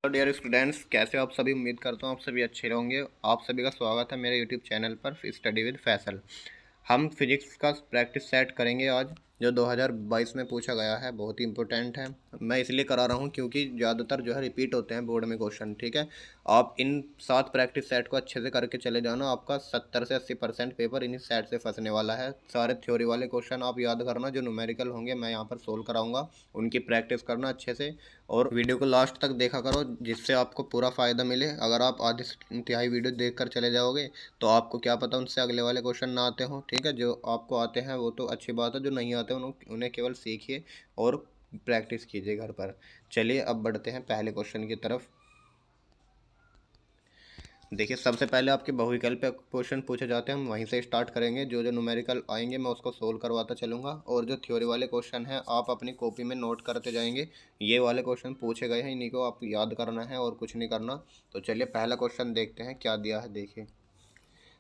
Hello dear students, कैसे हो आप सभी। उम्मीद करता हूँ आप सभी अच्छे होंगे। आप सभी का स्वागत है मेरे यूट्यूब चैनल पर स्टडी विद फैसल। हम फिजिक्स का प्रैक्टिस सेट करेंगे आज, जो 2022 में पूछा गया है। बहुत ही इंपॉर्टेंट है। मैं इसलिए करा रहा हूँ क्योंकि ज़्यादातर जो है रिपीट होते हैं बोर्ड में क्वेश्चन। ठीक है, आप इन 7 प्रैक्टिस सेट को अच्छे से करके चले जाना। आपका 70 से 80% पेपर इन्हीं सेट से फंसने वाला है। सारे थ्योरी वाले क्वेश्चन आप याद करना, जो न्यूमेरिकल होंगे मैं यहाँ पर सोल्व कराऊंगा, उनकी प्रैक्टिस करना अच्छे से। और वीडियो को लास्ट तक देखा करो, जिससे आपको पूरा फ़ायदा मिले। अगर आप आधे से तिहाई वीडियो देख कर चले जाओगे तो आपको क्या पता उनसे अगले वाले क्वेश्चन ना आते हों। ठीक है, जो आपको आते हैं वो तो अच्छी बात है, जो नहीं आते उन्हें केवल सीखिए और प्रैक्टिस कीजिए घर पर। चलिए अब बढ़ते हैं पहले क्वेश्चन की तरफ। देखिए, सबसे पहले आपके बहुविकल्प क्वेश्चन पूछे जाते हैं, हम वहीं से स्टार्ट करेंगे। जो जो न्यूमेरिकल आएंगे मैं उसको सोल्व करवाता चलूँगा, और जो थ्योरी वाले क्वेश्चन हैं आप अपनी कॉपी में नोट करते जाएंगे। ये वाले क्वेश्चन पूछे गए हैं, इन्हीं को आप याद करना है और कुछ नहीं करना। तो चलिए पहला क्वेश्चन देखते हैं क्या दिया है। देखिए,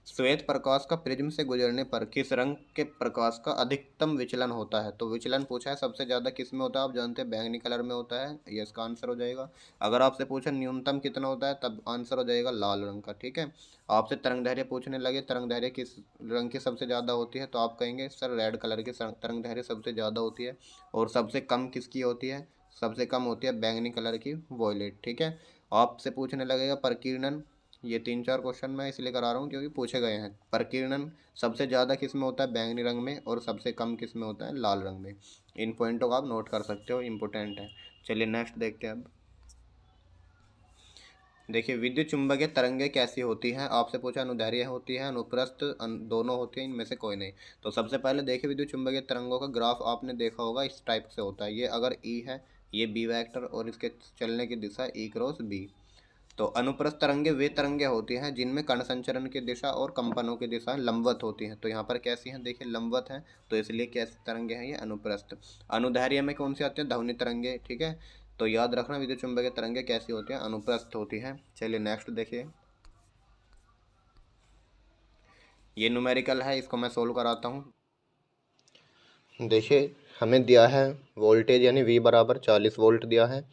श्वेत प्रकाश का प्रिज्म से गुजरने पर किस रंग के प्रकाश का अधिकतम विचलन होता है। तो विचलन पूछा है, सबसे ज़्यादा किस में होता है। आप जानते हैं बैंगनी कलर में होता है, ये इसका आंसर हो जाएगा। अगर आपसे पूछे न्यूनतम कितना होता है, तब आंसर हो जाएगा लाल रंग का। ठीक है, आपसे तरंगदैर्घ्य पूछने लगे, तरंगदैर्घ्य किस रंग की सबसे ज़्यादा होती है, तो आप कहेंगे सर रेड कलर की तरंगदैर्घ्य सबसे ज़्यादा होती है। और सबसे कम किसकी होती है, सबसे कम होती है बैंगनी कलर की, वॉयलेट। ठीक है, आपसे पूछने लगेगा प्रकीर्णन। ये 3-4 क्वेश्चन मैं इसलिए करा रहा हूँ क्योंकि पूछे गए हैं। प्रकीर्णन सबसे ज़्यादा किस में होता है, बैंगनी रंग में, और सबसे कम किस में होता है, लाल रंग में। इन पॉइंटों को आप नोट कर सकते हो, इंपॉर्टेंट है। चलिए नेक्स्ट देखते हैं अब। देखिए, विद्युत चुंबकीय तरंगें कैसी होती हैं। आपसे पूछा अनुदैर्घ्य होती है, अनुप्रस्थ, दोनों होती हैं, इनमें से कोई नहीं। तो सबसे पहले देखिए, विद्युत चुंबकीय तरंगों का ग्राफ आपने देखा होगा, इस टाइप से होता है। ये अगर ई है, ये बी वेक्टर, और इसके चलने की दिशा ई क्रॉस बी। तो अनुप्रस्थ तरंगे वे तरंगे होती हैं जिनमें कण संचरण की दिशा और कंपनों की दिशा लंबवत होती हैं। तो यहाँ पर कैसी हैं, देखिए लंबवत हैं, तो इसलिए कैसी तरंगे हैं, ये अनुप्रस्थ। अनुदैर्घ्य में कौन सी आती है, ध्वनि तरंगे। ठीक है, तो याद रखना विद्युत चुंबकीय तरंगे कैसी होती हैं, अनुप्रस्थ होती हैं। चलिए नेक्स्ट देखिए, ये न्यूमेरिकल है, इसको मैं सोल्व कराता हूँ। देखिए, हमें दिया है वोल्टेज यानी V बराबर 40 वोल्ट दिया है।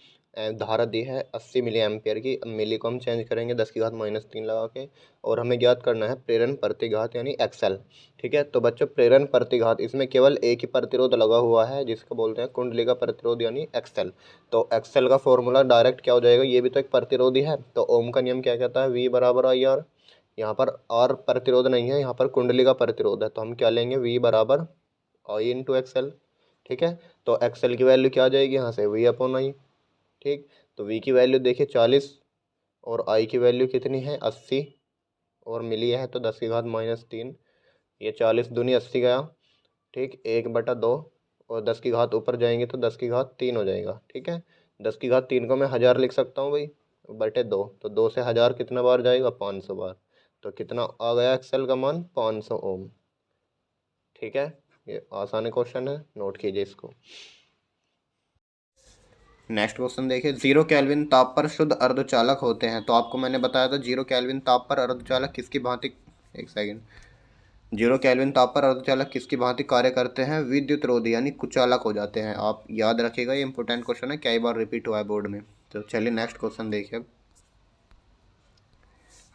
धारा दी है 80 मिली एम्पियर की। अब मिली को हम चेंज करेंगे 10⁻³ लगा के। और हमें ज्ञात करना है प्रेरण प्रतिघात यानी XL। ठीक है, तो बच्चों प्रेरण प्रतिघात, इसमें केवल एक ही प्रतिरोध लगा हुआ है जिसको बोलते हैं कुंडली का प्रतिरोध यानी XL। तो XL का फॉर्मूला डायरेक्ट क्या हो जाएगा, ये भी तो एक प्रतिरोध ही है। तो ओम का नियम क्या कहता है, V बराबर IR। यहाँ पर R प्रतिरोध नहीं है, यहाँ पर कुंडली का प्रतिरोध है, तो हम क्या लेंगे, V बराबर I/XL। ठीक है, तो XL की वैल्यू क्या आ जाएगी यहाँ से, V/I। ठीक, तो V की वैल्यू देखिए 40, और I की वैल्यू कितनी है 80, और मिली है तो 10⁻³ ये 40 दूनी 80 गया। ठीक, 1/2, और 10 की घात ऊपर जाएंगे तो 10⁻³ हो जाएगा। ठीक है, 10⁻³ को मैं 1000 लिख सकता हूँ भाई, बटे 2। तो 2 से 1000 कितना बार जाएगा, 500 बार। तो कितना आ गया XL का मान, 500 ओम। ठीक है, ये आसान क्वेश्चन है, नोट कीजिए इसको। नेक्स्ट क्वेश्चन देखिए, 0 केल्विन ताप पर शुद्ध अर्धचालक होते हैं। तो आपको मैंने बताया था 0 केल्विन ताप पर अर्धचालक किसकी भांति, एक सेकेंड, 0 केल्विन ताप पर अर्धचालक किसकी भांति कार्य करते हैं, विद्युत रोधी यानी कुचालक हो जाते हैं। आप याद रखिएगा, ये इंपॉर्टेंट क्वेश्चन है, कई बार रिपीट हुआ है बोर्ड में। तो चलिए नेक्स्ट क्वेश्चन देखिए अब।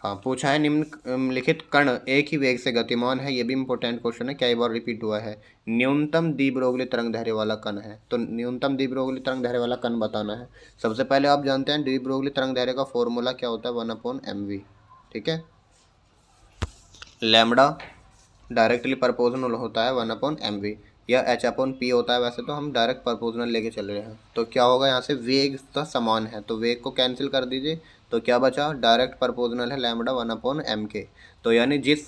हाँ, पूछा है निम्नलिखित कण एक ही वेग से गतिमान है। ये भी इंपॉर्टेंट क्वेश्चन है, कई बार रिपीट हुआ है। न्यूनतम द्विब्रोगली तरंगदैर्घ्य वाला कण है, तो न्यूनतम द्विब्रोगली तरंगदैर्घ्य वाला कण बताना है। सबसे पहले आप जानते हैं द्विब्रोगली तरंगदैर्घ्य का फॉर्मूला क्या होता है, 1/mv। ठीक है, लैम्बडा डायरेक्टली प्रोपोर्शनल होता है 1/mv, या h/p होता है। वैसे तो हम डायरेक्ट प्रोपोर्शनल लेके चल रहे हैं। तो क्या होगा, यहाँ से वेग तो समान है, तो वेग को कैंसिल कर दीजिए, तो क्या बचा, डायरेक्ट प्रोपोर्शनल है लैम्बडा 1/m के। तो यानी जिस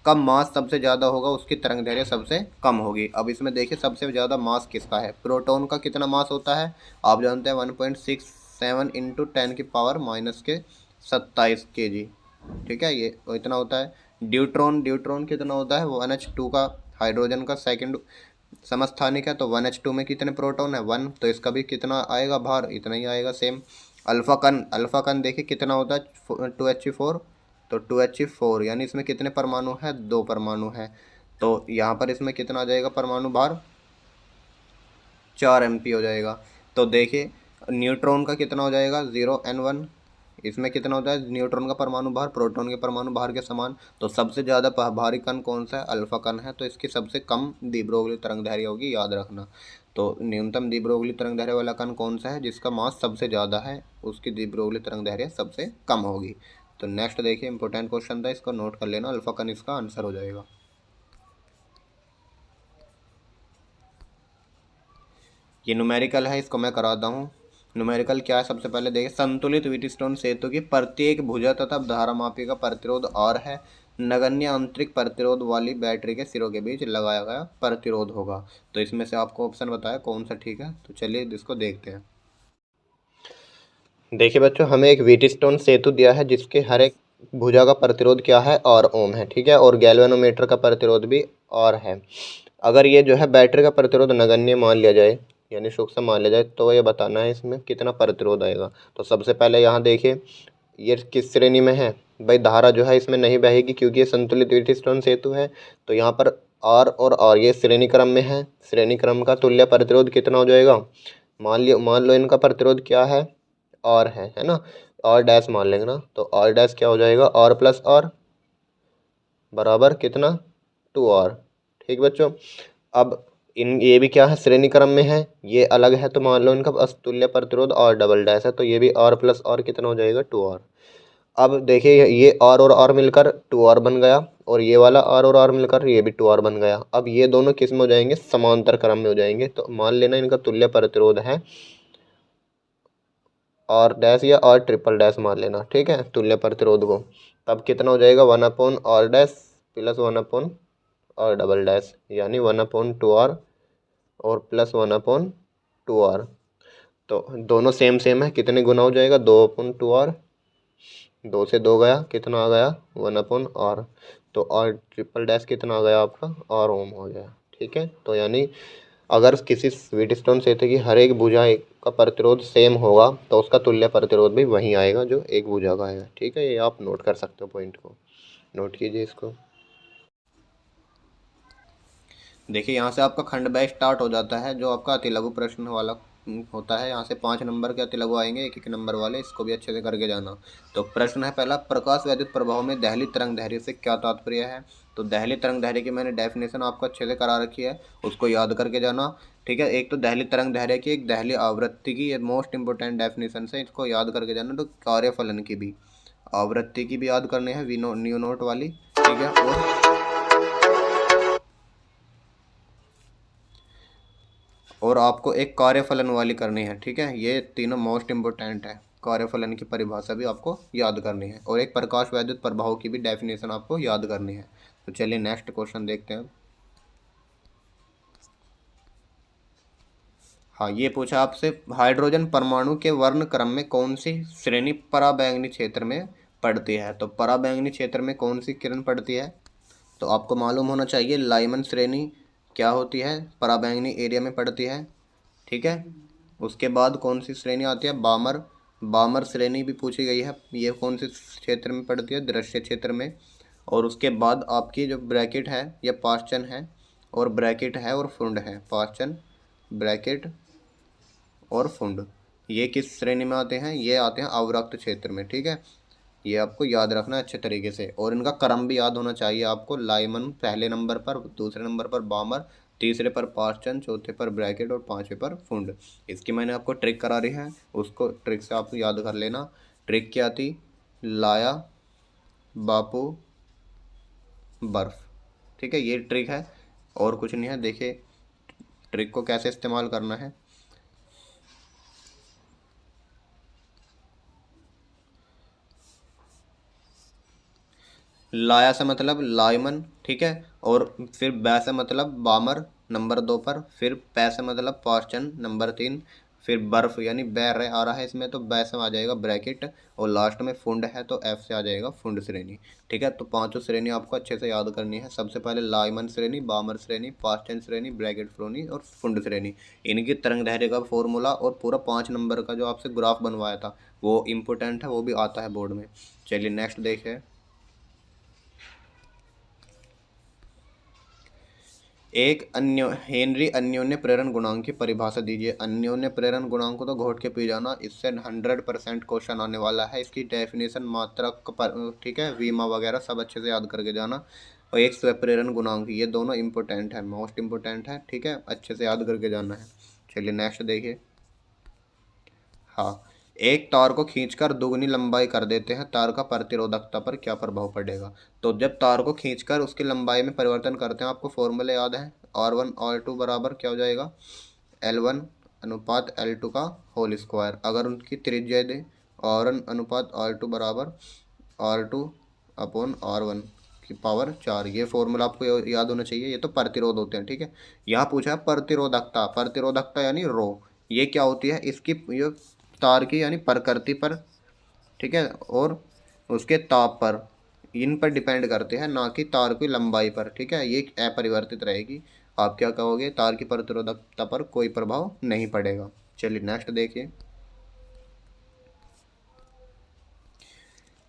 कम मास सबसे ज़्यादा होगा उसकी तरंगदैर्घ्य सबसे कम होगी। अब इसमें देखिए सबसे ज़्यादा मास किसका है, प्रोटॉन का कितना मास होता है, आप जानते हैं 1.67 × 10⁻⁻27 kg। ठीक है, ये इतना होता है। ड्यूट्रॉन कितना होता है, वो 1H2 का, हाइड्रोजन का सेकंड समस्थानिक है, तो 1H2 में कितने प्रोटॉन है, 1, तो इसका भी कितना आएगा भार, इतना ही आएगा सेम। अल्फा कण देखिए कितना होता है, 2He4, तो 2He4 यानी इसमें कितने परमाणु है, 2 परमाणु है। तो यहाँ पर इसमें कितना आ जाएगा परमाणु भार, 4 mp हो जाएगा। तो देखिए न्यूट्रॉन का कितना हो जाएगा, 0n1, इसमें कितना होता है, न्यूट्रॉन का परमाणु भार प्रोटॉन के परमाणु भार के समान। तो सबसे ज़्यादा भारी कण कौन सा है, अल्फा कण है, तो इसकी सबसे कम डी ब्रोगली तरंगदैर्घ्य होगी, याद रखना। तो न्यूनतम डी ब्रोगली तरंगदैर्घ्य वाला कण कौन सा है, जिसका मास सबसे ज़्यादा है, उसकी डी ब्रोगली तरंगदैर्घ्य सबसे कम होगी। तो नेक्स्ट देखिए, इंपॉर्टेंट क्वेश्चन था, इसको नोट कर लेना, अल्फा कण इसका आंसर हो जाएगा। ये न्यूमेरिकल है, इसको मैं कराता हूँ। न्यूमेरिकल क्या है, सबसे पहले देखिए, संतुलित व्हीटस्टोन सेतु की प्रत्येक भुजा तथा धारामापी का प्रतिरोध और है, नगण्य आंतरिक प्रतिरोध वाली बैटरी के सिरों के बीच लगाया गया प्रतिरोध होगा। तो इसमें से आपको ऑप्शन बताया कौन सा ठीक है, तो चलिए इसको देखते हैं। देखिए बच्चों, हमें एक व्हीटस्टोन सेतु दिया है जिसके हर एक भुजा का प्रतिरोध क्या है, और ओम है, ठीक है, और गैल्वेनोमीटर का प्रतिरोध भी और है। अगर ये जो है बैटरी का प्रतिरोध नगण्य मान लिया जाए, यानी सूक्ष्म मान लिया जाए, तो ये बताना है इसमें कितना प्रतिरोध आएगा। तो सबसे पहले यहाँ देखिए, ये किस श्रेणी में है भाई, धारा जो है इसमें नहीं बहेगी क्योंकि ये संतुलित व्हीटस्टोन सेतु है। तो यहाँ पर आर और आर ये श्रेणी क्रम में है, श्रेणी क्रम का तुल्य प्रतिरोध कितना हो जाएगा, मान लो इनका प्रतिरोध क्या है, आर है ना, आर डैश मान लेंगे ना, तो आर डैश क्या हो जाएगा, आर प्लस आर बराबर कितना, 2R। ठीक बच्चों, अब ये भी क्या है, श्रेणी क्रम में है, ये अलग है, तो मान लो इनका अस्तुल्य प्रतिरोध और डबल डैश है, तो ये भी R प्लस R कितना हो जाएगा, 2R। अब देखिए, ये R और R मिलकर 2R बन गया, और ये वाला R और R मिलकर ये भी 2R बन गया। अब ये दोनों किस में हो जाएंगे, समांतर क्रम में हो जाएंगे। तो मान लेना इनका तुल्य प्रतिरोध है R डैश या R ट्रिपल डैश मान लेना, ठीक है, तुल्य प्रतिरोध को। तब कितना हो जाएगा, 1/R dash plus 1/R double dash, यानी 1/2R और प्लस 1/2R। तो दोनों सेम सेम है, कितने गुना हो जाएगा, 2/2R, 2 से 2 गया, कितना आ गया, 1/R। तो R ट्रिपल डैश कितना आ गया आपका, R ओम हो गया। ठीक है, तो यानी अगर किसी व्हीटस्टोन सेतु की हर एक भुजा का प्रतिरोध सेम होगा तो उसका तुल्य प्रतिरोध भी वही आएगा जो एक भुजा का आएगा। ठीक है, ये आप नोट कर सकते हो, पॉइंट को नोट कीजिए इसको। देखिए, यहाँ से आपका खंड ब स्टार्ट हो जाता है, जो आपका अति लघु प्रश्न वाला होता है। यहाँ से 5 नंबर के अति लघु आएंगे, एक एक नंबर वाले, इसको भी अच्छे से करके जाना। तो प्रश्न है पहला, प्रकाश वैद्युत प्रभाव में दहली तरंगदैर्घ्य से क्या तात्पर्य है। तो दहली तरंगदैर्घ्य की मैंने डेफिनेशन आपको अच्छे से करा रखी है, उसको याद करके जाना। ठीक है, एक तो दहली तरंगदैर्घ्य की, एक दहली आवृत्ति की, ये मोस्ट इंपॉर्टेंट डेफिनेशन है, इसको याद करके जाना। तो कार्यफलन की भी, आवृत्ति की भी याद करनी है, न्यू नोट वाली, ठीक है, और आपको एक कार्यफलन वाली करनी है। ठीक है, ये तीनों मोस्ट इंपॉर्टेंट है। कार्यफलन की परिभाषा भी आपको याद करनी है, और एक प्रकाश वैद्युत प्रभाव की भी डेफिनेशन आपको याद करनी है। तो चलिए नेक्स्ट क्वेश्चन देखते हैं। हाँ, ये पूछा आपसे, हाइड्रोजन परमाणु के वर्ण क्रम में कौन सी श्रेणी पराबैंगनी क्षेत्र में पड़ती है। तो पराबैंगनी क्षेत्र में कौन सी किरण पड़ती है, तो आपको मालूम होना चाहिए, लाइमन श्रेणी क्या होती है, पराबैंगनी एरिया में पड़ती है। ठीक है, उसके बाद कौन सी श्रेणी आती है, बामर, बामर श्रेणी भी पूछी गई है, ये कौन से क्षेत्र में पड़ती है, दृश्य क्षेत्र में। और उसके बाद आपकी जो ब्रैकेट है, यह पाश्चन है, और ब्रैकेट है और फुंड है, पाश्चन, ब्रैकेट और फुंड, ये किस श्रेणी में आते हैं, ये आते हैं अवरक्त क्षेत्र में। ठीक है, ये आपको याद रखना है अच्छे तरीके से, और इनका क्रम भी याद होना चाहिए आपको, लाइमन पहले नंबर पर, दूसरे नंबर पर बामर, तीसरे पर पाश्चन, चौथे पर ब्रैकेट और पांचवें पर फुंड। इसकी मैंने आपको ट्रिक करा रही है, उसको ट्रिक से आप याद कर लेना। ट्रिक क्या थी, लाया, बापू, बर्फ। ठीक है, ये ट्रिक है और कुछ नहीं है। देखिए ट्रिक को कैसे इस्तेमाल करना है। लाया से मतलब लाइमन, ठीक है, और फिर बै से मतलब बामर नंबर 2 पर, फिर पै से मतलब पाश्चन नंबर 3, फिर बर्फ यानी बैर आ रहा है इसमें, तो बै से आ जाएगा ब्रैकेट, और लास्ट में फुंड है तो एफ से आ जाएगा फुंड श्रेणी। ठीक है, तो पांचों श्रेणी आपको अच्छे से याद करनी है। सबसे पहले लाइमन श्रेणी, बामर श्रेणी, पाश्चन श्रेणी, ब्रैकेट श्रेणी और फुंड श्रेणी, इनकी तरंगदैर्घ्य का फॉर्मूला और पूरा 5 नंबर का जो आपसे ग्राफ बनवाया था वो इम्पोर्टेंट है, वो भी आता है बोर्ड में। चलिए नेक्स्ट देखें। एक अन्य हेनरी अन्योन्य प्रेरण गुणांक की परिभाषा दीजिए। अन्योन्य प्रेरण गुणांक को तो घोट के पी जाना, इससे 100% क्वेश्चन आने वाला है। इसकी डेफिनेशन मात्रक पर, ठीक है, वीमा वगैरह सब अच्छे से याद करके जाना। और एक स्वप्रेरण गुणांक, ये दोनों इंपॉर्टेंट है, मोस्ट इंपॉर्टेंट है, ठीक है, अच्छे से याद करके जाना है। चलिए नेक्स्ट देखिए। हाँ, एक तार को खींचकर दुगनी लंबाई कर देते हैं, तार का प्रतिरोधकता पर क्या प्रभाव पड़ेगा। तो जब तार को खींचकर उसकी लंबाई में परिवर्तन करते हैं, आपको फॉर्मूला याद है, R1 R2 बराबर क्या हो जाएगा, L1 अनुपात L2 का होल स्क्वायर। अगर उनकी त्रिज्या दें, R1 अनुपात R2 बराबर R2 अपॉन R1 की पावर 4। ये फॉर्मूला आपको याद होना चाहिए। ये तो प्रतिरोध होते हैं, ठीक है। यहाँ पूछा है प्रतिरोधकता, प्रतिरोधकता यानी रो, ये क्या होती है, इसकी ये तार की यानी प्रकृति पर, ठीक है, और उसके ताप पर, इन पर डिपेंड करते हैं, ना कि तार की लंबाई पर, ठीक है। ये अपरिवर्तित रहेगी। आप क्या कहोगे, तार की प्रतिरोधकता पर कोई प्रभाव नहीं पड़ेगा। चलिए नेक्स्ट देखिए।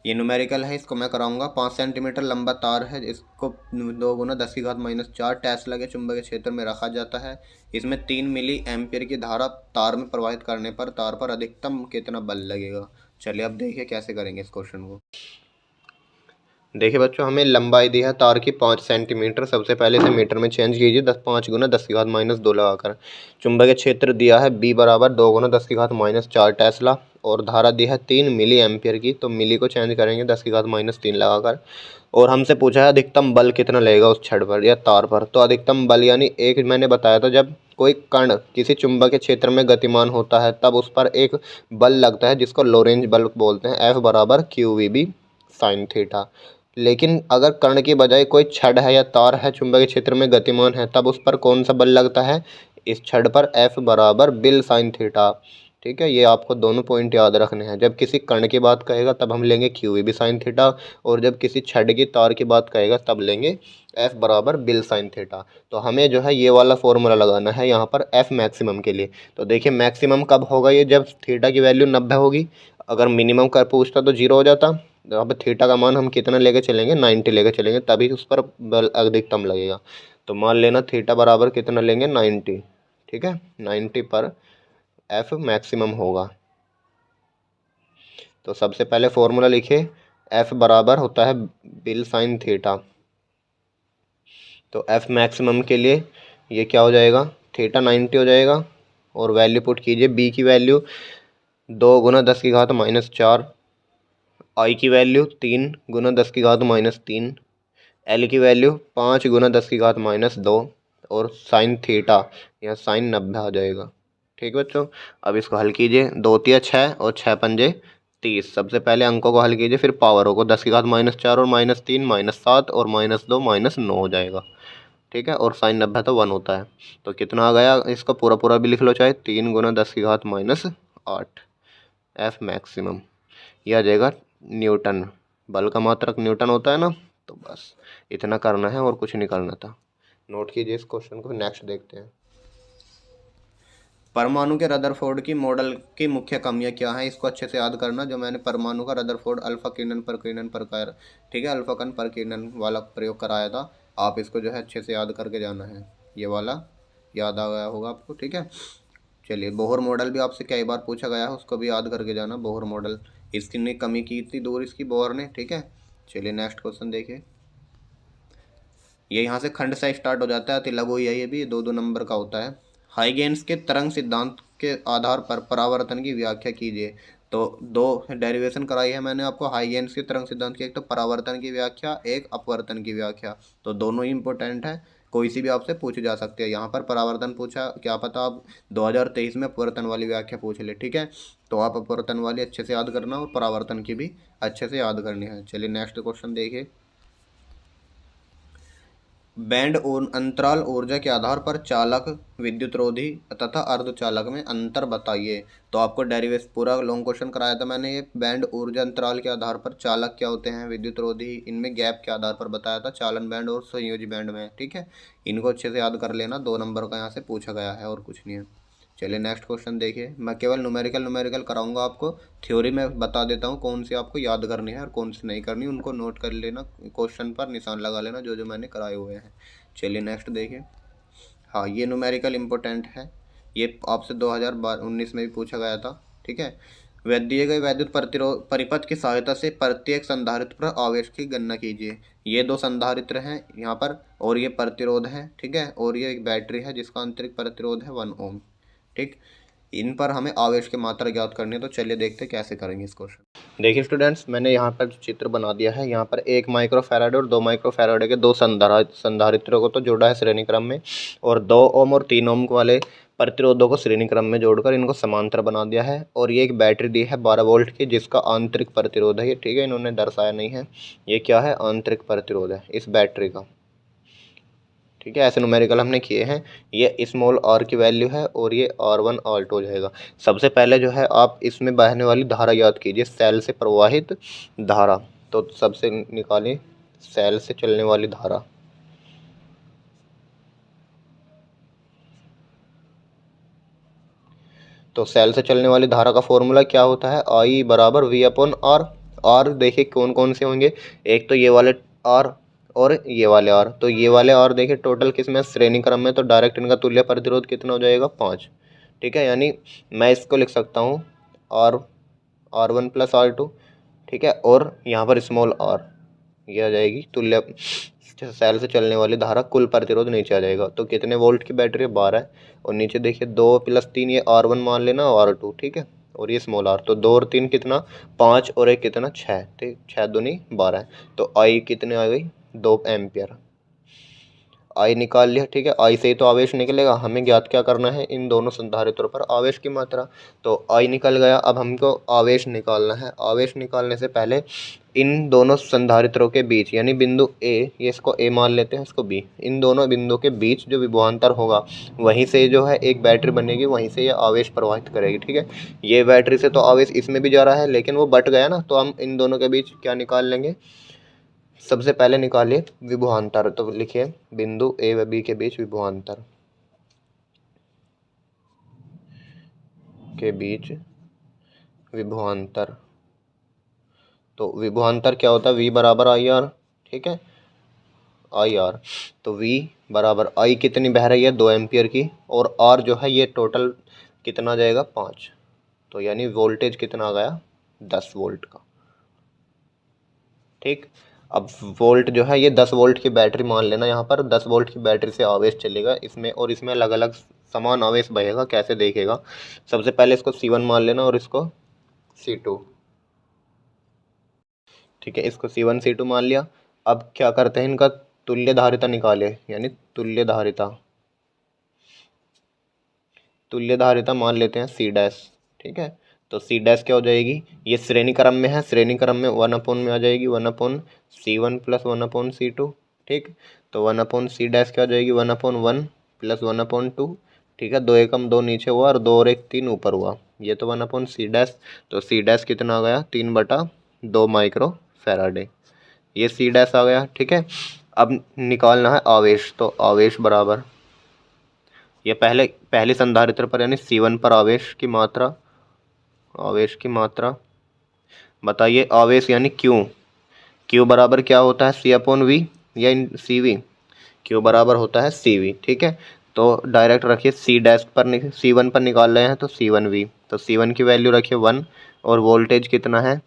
ये न्यूमेरिकल है, इसको मैं कराऊंगा। 5 सेंटीमीटर लंबा तार है, इसको 2 गुना 10⁻⁴ टेस्ला के चुंबकीय क्षेत्र में रखा जाता है। इसमें 3 मिली एम्पियर की धारा तार में प्रवाहित करने पर तार पर अधिकतम कितना बल लगेगा। चलिए अब देखिए कैसे करेंगे इस क्वेश्चन को। देखिए बच्चों, हमें लंबाई दी है तार की 5 सेंटीमीटर। सबसे पहले इसे मीटर में चेंज कीजिए, 5 गुना 10⁻² लगाकर। चुंबकीय क्षेत्र दिया है B बराबर 2 गुना 10⁻⁴ टेस्ला, और धारा दी है 3 मिली एम्पियर की, तो मिली को चेंज करेंगे 10⁻³ लगाकर। और हमसे पूछा है अधिकतम बल कितना लगेगा उस छड़ पर या तार पर। तो अधिकतम बल यानी एक मैंने बताया था, जब कोई कण किसी चुंबकीय क्षेत्र में गतिमान होता है तब उस पर एक बल लगता है जिसको लोरेंज बल बोलते हैं। F बराबर QVB साइन थीटा। लेकिन अगर कण की बजाय कोई छड़ है या तार है चुंबकीय क्षेत्र में गतिमान है, तब उस पर कौन सा बल लगता है, इस छड़ पर F बराबर बिल साइन थीटा। ठीक है, ये आपको दोनों पॉइंट याद रखने हैं। जब किसी कण की बात कहेगा तब हम लेंगे QVB साइन थीटा, और जब किसी छड़ की तार की बात कहेगा तब लेंगे F बराबर बिल साइन थीटा। तो हमें जो है ये वाला फॉर्मूला लगाना है यहाँ पर F मैक्सिमम के लिए। तो देखिए मैक्सिमम कब होगा, ये जब थीटा की वैल्यू 90 होगी। अगर मिनिमम कर पूछता तो 0 हो जाता। तो अब थीटा का मान हम कितना लेके चलेंगे, 90 लेके चलेंगे, तभी उस पर बल अधिकतम लगेगा। तो मान लेना थीटा बराबर कितना लेंगे, 90, ठीक है, 90 पर F मैक्सिमम होगा। तो सबसे पहले फॉर्मूला लिखिए, F बराबर होता है बिल साइन थीटा। तो F मैक्सिमम के लिए ये क्या हो जाएगा, थीटा 90 हो जाएगा, और वैल्यू पुट कीजिए। B की वैल्यू 2 गुना 10⁻⁴, I की वैल्यू 3 गुना 10⁻⁻3, L की वैल्यू 5 गुना 10⁻², और साइन थीटा या साइन 90 आ जाएगा। ठीक बच्चों, अब इसको हल कीजिए। 2 तिया 6 और 6 पंजे 30। सबसे पहले अंकों को हल कीजिए, फिर पावरों को, 10⁻⁴ और -3 -7 और -2 -9 हो जाएगा। ठीक है, और साइन 90 तो 1 होता है। तो कितना आ गया, इसका पूरा पूरा भी लिख लो चाहे, 3 गुना 10⁻⁸ F मैक्सिमम। यह आ जाएगा न्यूटन। बल का मात्रक न्यूटन होता है ना। तो बस इतना करना है और कुछ नहीं करना था। नोट कीजिए इस क्वेश्चन को। नेक्स्ट देखते हैं। परमाणु के रदरफोर्ड की मॉडल की मुख्य कमियां क्या हैं, इसको अच्छे से याद करना। जो मैंने परमाणु का रदरफोर्ड अल्फा किरणन प्रकार, ठीक है, अल्फा कण प्रकीर्णन वाला प्रयोग कराया था। आप इसको जो है अच्छे से याद करके जाना है। ये वाला याद आ गया होगा आपको, ठीक है। चलिए, बोहर मॉडल भी आपसे कई बार पूछा गया है, उसको भी याद करके जाना। बोहर मॉडल, इसकी कमी की इतनी दूर इसकी बोहर ने, ठीक है। चलिए नेक्स्ट क्वेश्चन देखिए। ये यहाँ से खंड से स्टार्ट हो जाता है, अति लघु ही है, ये भी 2-2 नंबर का होता है। हाइगेन्स के तरंग सिद्धांत के आधार पर परावर्तन की व्याख्या कीजिए। तो 2 डेरिवेशन कराई है मैंने आपको हाइगेन्स के तरंग सिद्धांत की, एक तो परावर्तन की व्याख्या, एक अपवर्तन की व्याख्या। तो दोनों ही इंपॉर्टेंट है, कोई सी भी आपसे पूछी जा सकती है। यहाँ पर परावर्तन पूछा, क्या पता आप 2023 में अपवर्तन वाली व्याख्या पूछ ले, ठीक है। तो आप अपवर्तन वाली अच्छे से याद करना, और परावर्तन की भी अच्छे से याद करनी है। चलिए नेक्स्ट क्वेश्चन देखिए। बैंड और अंतराल ऊर्जा के आधार पर चालक, विद्युतरोधी तथा अर्धचालक में अंतर बताइए। तो आपको डेरिवेशन पूरा लॉन्ग क्वेश्चन कराया था मैंने। ये बैंड ऊर्जा अंतराल के आधार पर, चालक क्या होते हैं, विद्युतरोधी, इनमें गैप के आधार पर बताया था, चालन बैंड और संयोजी बैंड में, ठीक है। इनको अच्छे से याद कर लेना, 2 नंबर का यहाँ से पूछा गया है और कुछ नहीं है। चलिए नेक्स्ट क्वेश्चन देखिए। मैं केवल न्यूमेरिकल कराऊंगा आपको, थ्योरी में बता देता हूँ कौन सी आपको याद करनी है और कौन सी नहीं करनी, उनको नोट कर लेना, क्वेश्चन पर निशान लगा लेना जो जो मैंने कराए हुए हैं। चलिए नेक्स्ट देखिए। हाँ, ये न्यूमेरिकल इम्पोर्टेंट है, ये आपसे 2019 में भी पूछा गया था। ठीक है, दिए गए वैद्युत प्रतिरोध परिपथ की सहायता से प्रत्येक संधारित्र पर आवेश की गणना कीजिए। ये दो संधारित्र हैं यहाँ पर, और ये प्रतिरोध है। ठीक है, और ये एक बैटरी है जिसका आंतरिक प्रतिरोध है 1 ओम। ठीक, इन पर हमें आवेश की मात्रा ज्ञात करनी है। तो चलिए देखते हैं कैसे करेंगे इस क्वेश्चन। देखिए स्टूडेंट्स, मैंने यहाँ पर चित्र बना दिया है। यहाँ पर 1 माइक्रोफैराड और 2 माइक्रोफैराड के दो संधारित्रों को तो जोड़ा है श्रेणी क्रम में, और 2 ओम और 3 ओम वाले प्रतिरोधों को श्रेणी क्रम में जोड़कर इनको समांतर बना दिया है। और ये एक बैटरी दी है 12 वोल्ट की जिसका आंतरिक प्रतिरोध है ये। ठीक है, इन्होंने दर्शाया नहीं है, ये क्या है, आंतरिक प्रतिरोध है इस बैटरी का। ठीक है, ऐसे न्यूमेरिकल हमने किए हैं। ये स्मॉल आर की वैल्यू है और ये R1 R2 हो जाएगा। सबसे पहले जो है आप इसमें बहने वाली धारा याद कीजिए, सेल से प्रवाहित धारा। तो सबसे निकालें सेल से चलने वाली धारा। तो सेल से चलने वाली धारा का फॉर्मूला क्या होता है, I बराबर V/R। R देखिए कौन कौन से होंगे, एक तो ये वाले R और ये वाले R। तो ये वाले R देखिए टोटल किसमें, श्रेणी क्रम में, तो डायरेक्ट इनका तुल्य प्रतिरोध कितना हो जाएगा, 5। ठीक है, यानी मैं इसको लिख सकता हूँ R1 + R2। ठीक है, और यहाँ पर स्मॉल r, ये आ जाएगी तुल्य सेल से चलने वाली धारा, कुल प्रतिरोध नीचे आ जाएगा। तो कितने वोल्ट की बैटरी है, 12 है। और नीचे देखिए 2 + 3 ये R1 मान लेना, R2। ठीक है, और ये स्मॉल r, तो 2 और 3 कितना, 5, और 1 कितना, 6। ठीक, 6 दूनी 12 है। तो I कितने आ गई, 2 एम्पियर। आई निकाल लिया। ठीक है, आई से ही तो आवेश निकलेगा, हमें ज्ञात क्या करना है, इन दोनों संधारित्रों पर आवेश की मात्रा। तो आई निकल गया, अब हमको आवेश निकालना है। आवेश निकालने से पहले इन दोनों संधारित्रों के बीच, यानी बिंदु ए, ये इसको ए मान लेते हैं, इसको बी, इन दोनों बिंदु के बीच जो विभवांतर होगा वहीं से जो है एक बैटरी बनेगी, वहीं से ये आवेश प्रवाहित करेगी। ठीक है, ये बैटरी से तो आवेश इसमें भी जा रहा है लेकिन वो बट गया ना, तो हम इन दोनों के बीच क्या निकाल लेंगे, सबसे पहले निकालिए विभवांतर। तो लिखिए बिंदु ए व बी के बीच विभवांतर, के बीच विभवांतर। तो विभवांतर क्या होता है, V बराबर आई आर। ठीक है, आई आर, तो V बराबर आई कितनी बह रही है, 2 एम्पियर की, और R जो है ये टोटल कितना जाएगा, 5। तो यानी वोल्टेज कितना आ गया, 10 वोल्ट का। ठीक, अब वोल्ट जो है ये 10 वोल्ट की बैटरी मान लेना, यहाँ पर 10 वोल्ट की बैटरी से आवेश चलेगा इसमें, और इसमें अलग अलग समान आवेश बहेगा। कैसे देखेगा, सबसे पहले इसको C1 मान लेना और इसको C2। ठीक है, इसको C1 C2 मान लिया। अब क्या करते हैं, इनका तुल्य धारिता निकाले, यानी तुल्य धारिता, तुल्य धारिता मान लेते हैं C डैश। ठीक है, तो C डैश क्या हो जाएगी, ये श्रेणी क्रम में है, श्रेणी क्रम में 1/, में आ जाएगी 1/C1 + 1/C2। ठीक, तो 1/C डैश क्या हो जाएगी, 1/1 + 1/2। ठीक है, 2 एकम 2 नीचे हुआ और 2 और 1 3 ऊपर हुआ, ये तो 1/C डैश। तो C डैश कितना आ गया, 3/2 माइक्रो फैराडे, ये C डैश आ गया। ठीक है, अब निकालना है आवेश। तो आवेश बराबर, ये पहले संधारित्र पर यानी C1 पर आवेश की मात्रा, आवेश की मात्रा बताइए, आवेश यानी Q बराबर क्या होता है, C/V या CV, Q बराबर होता है CV। ठीक है, तो डायरेक्ट रखिए C डैश पर, C1 पर निकाल रहे हैं तो C1V, तो C1 की वैल्यू रखिए 1, और वोल्टेज कितना है,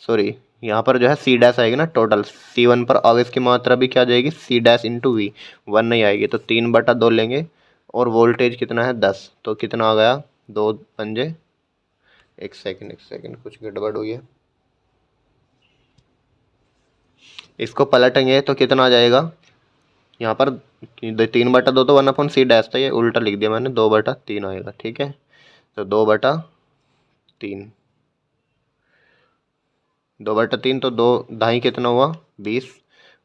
सॉरी यहाँ पर जो है C डैश आएगी ना, टोटल C1 पर आवेश की मात्रा भी क्या आ जाएगी, C डैश × V, 1 नहीं आएगी, तो 3/2 लेंगे, और वोल्टेज कितना है 10, तो कितना आ गया, 2 पंजे, एक सेकंड कुछ गड़बड़ हुई है, इसको पलटेंगे तो कितना आ जाएगा, यहाँ पर 3/2 तो 1/C डैश था, ये उल्टा लिख दिया मैंने, 2/3 आएगा। ठीक है, तो 2/3, 2/3, तो 2 ढाई कितना हुआ, 20,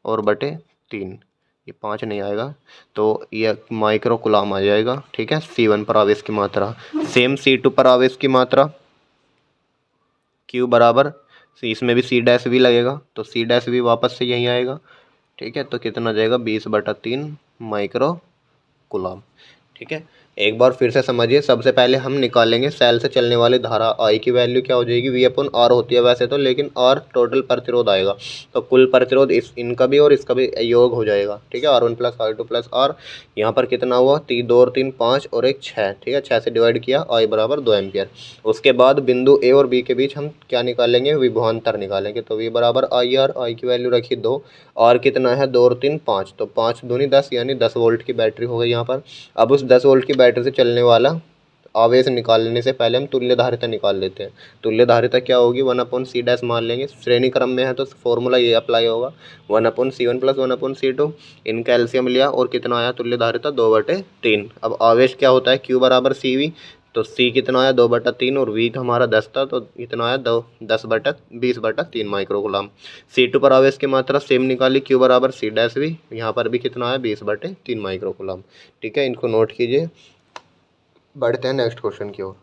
और बटे 3, ये 5 नहीं आएगा, तो ये माइक्रो कूलम आ जाएगा। ठीक है, C1 पर आवेश की मात्रा। सेम C2 पर आवेश की मात्रा, Q बराबर, इसमें भी C डैश भी लगेगा, तो C डैश भी वापस से यहीं आएगा। ठीक है, तो कितना जाएगा, 20/3 माइक्रो कूलम। ठीक है, एक बार फिर से समझिए। सबसे पहले हम निकालेंगे सेल से चलने वाली धारा आई की वैल्यू क्या हो जाएगी, वी अपन आर होती है वैसे तो, लेकिन आर टोटल प्रतिरोध आएगा, तो कुल प्रतिरोध इनका भी और इसका भी योग हो जाएगा। ठीक है, R1 plus R2 plus are, यहाँ पर कितना हुआ, 2 और 3 5 और 1 6। ठीक है, 6 से डिवाइड किया, आई बराबर 2 एम्पियर। उसके बाद बिंदु ए और बी के बीच हम क्या निकालेंगे, विभवांतर निकालेंगे। तो वी बराबर आई आर, आई की वैल्यू रखी 2, आर कितना है 2 और 3 5, तो 5 दूनी 10 यानी 10 वोल्ट की बैटरी हो गई यहाँ पर। अब उस 10 वोल्ट की बैटरी से चलने वाला आवेश निकालने से पहले हम तुल्य धारिता निकाल लेते हैं। तुल्य धारिता क्या होगी, 1/C डैश मान लेंगे, श्रेणी क्रम में है तो फॉर्मूला ये अप्लाई होगा, 1/C1 प्लस 1/C2। इनका एलसीएम लिया और कितना आया तुल्य धारिता, 2/3। अब आवेश क्या होता है, Q बराबर CV, तो C कितना आया 2/3 और V हमारा 10 था, तो इतना आया 20/3 माइक्रोकुलाम। C2 पर आवेश की मात्रा सेम निकाली, Q बराबर C डैश V, यहाँ पर भी कितना आया 20/3 माइक्रोकुलाम। ठीक है, इनको नोट कीजिए। बढ़ते हैं नेक्स्ट क्वेश्चन की ओर।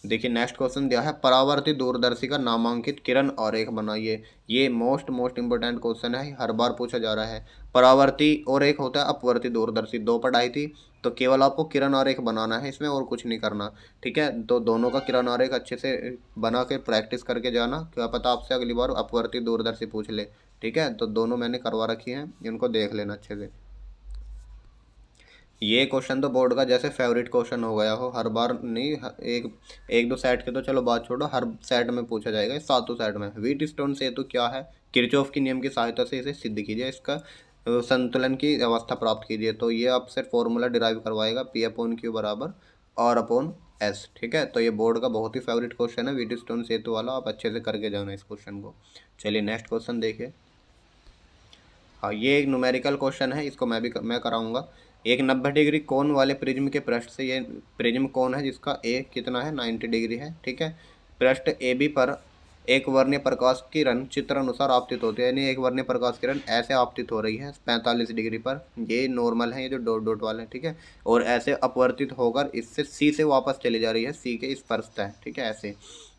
देखिए नेक्स्ट क्वेश्चन दिया है, परावर्ती दूरदर्शी का नामांकित किरण आरेख बनाइए। ये मोस्ट इंपोर्टेंट क्वेश्चन है, हर बार पूछा जा रहा है। परावर्ती और एक होता है अपवर्ती दूरदर्शी, 2 पढ़ाई थी, तो केवल आपको किरण आरेख बनाना है इसमें, और कुछ नहीं करना। ठीक है, तो दोनों का किरण आरेख अच्छे से बना के प्रैक्टिस करके जाना, क्या पता आपसे अगली बार अपवर्ती दूरदर्शी पूछ ले। ठीक है, तो दोनों मैंने करवा रखी हैं, इनको देख लेना अच्छे से। ये क्वेश्चन तो बोर्ड का जैसे फेवरेट क्वेश्चन हो गया हो, हर बार नहीं, एक दो सेट के तो चलो बात छोड़ो, हर सेट में पूछा जाएगा, सातों सेट में। व्हीटस्टोन सेतु क्या है, किरचॉफ की नियम की सहायता से इसे सिद्ध कीजिए, इसका संतुलन की अवस्था प्राप्त कीजिए। तो ये आपसे फॉर्मूला डिराइव करवाएगा, P/Q बराबर R/S। ठीक है, तो ये बोर्ड का बहुत ही फेवरेट क्वेश्चन है व्हीटस्टोन सेतु वाला, आप अच्छे से करके जाना इस क्वेश्चन को। चलिए नेक्स्ट क्वेश्चन देखिए। हाँ, ये एक न्यूमेरिकल क्वेश्चन है, इसको मैं कराऊंगा। एक 90 डिग्री कोण वाले प्रिज्म के पृष्ठ से, ये प्रिज्म कोण है जिसका ए कितना है 90 डिग्री है। ठीक है, पृष्ठ ए बी पर एक वर्णीय प्रकाश किरण चित्र अनुसार आपतित होती है, यानी एक वर्णीय प्रकाश किरण ऐसे आपतित हो रही है 45 डिग्री पर, ये नॉर्मल है, ये जो डॉट डॉट वाले हैं। ठीक है, और ऐसे अपवर्तित होकर इससे सी से वापस चली जा रही है, सी के स्पर्शतः। ठीक है, ऐसे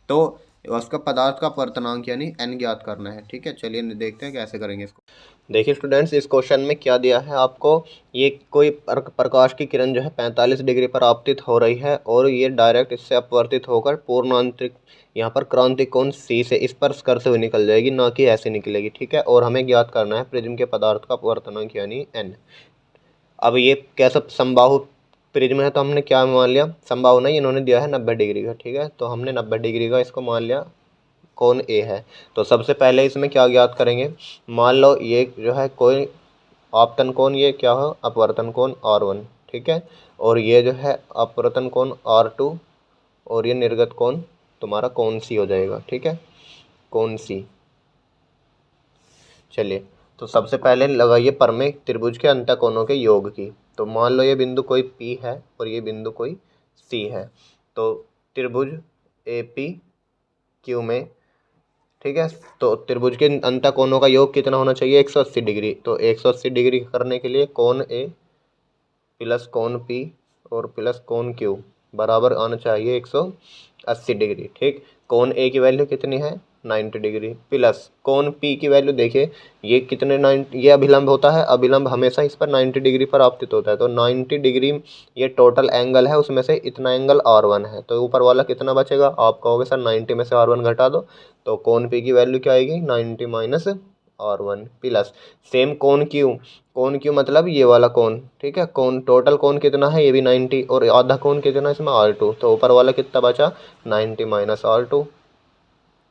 तो उसका पदार्थ का अपवर्तनांक यानी n ज्ञात करना है। ठीक है, चलिए देखते हैं कैसे करेंगे इसको। देखिए स्टूडेंट्स, इस क्वेश्चन में क्या दिया है आपको, ये कोई प्रकाश की किरण जो है 45 डिग्री पर आपतित हो रही है, और ये डायरेक्ट इससे अपवर्तित होकर पूर्णांतरिक यहाँ पर क्रांतिक कोण सी से स्पर्श करते हुए निकल जाएगी, ना कि ऐसे निकलेगी। ठीक है, और हमें ज्ञात करना है प्रिज्म के पदार्थ का अपवर्तनांक यानी n। अब ये कैसा समबाहु प्रिज्म है, तो हमने क्या मान लिया, समबाहु नहीं, इन्होंने दिया है 90 डिग्री का। ठीक है, तो हमने 90 डिग्री का इसको मान लिया कोण ए है। तो सबसे पहले इसमें क्या ज्ञात करेंगे, मान लो ये जो है कोई आपतन कोण, ये क्या हो अपवर्तन कोण R1। ठीक है, और ये जो है अपवर्तन कोण R2, और ये निर्गत कोण तुम्हारा कोण C हो जाएगा। ठीक है, कोण C। चलिए, तो सबसे पहले लगाइए परमेय त्रिभुज के अंतःकोणों के योग की। तो मान लो ये बिंदु कोई P है और ये बिंदु कोई C है, तो त्रिभुज APQ में, ठीक है, तो त्रिभुज के अंतःकोणों का योग कितना होना चाहिए, 180 डिग्री। तो 180 डिग्री करने के लिए कोण A प्लस कोण P और प्लस कोण Q बराबर आना चाहिए 180 डिग्री। ठीक, कोण A की वैल्यू कितनी है 90 डिग्री, प्लस कोण P की वैल्यू देखिए, ये कितने 90, ये अभिलंब होता है, अभिलंब हमेशा इस पर 90 डिग्री पर आपतित होता है, तो 90 डिग्री ये टोटल एंगल है, उसमें से इतना एंगल R1 है, तो ऊपर वाला कितना बचेगा, आप कहोगे सर 90 में से R1 घटा दो, तो कोण P की वैल्यू क्या आएगी 90 माइनस R1, प्लस सेम कोण Q मतलब ये वाला कोण। ठीक है, कोण टोटल कोण कितना है, ये भी 90, और आधा कोण कितना है इसमें R2, तो ऊपर वाला कितना बचा 90 माइनस R2।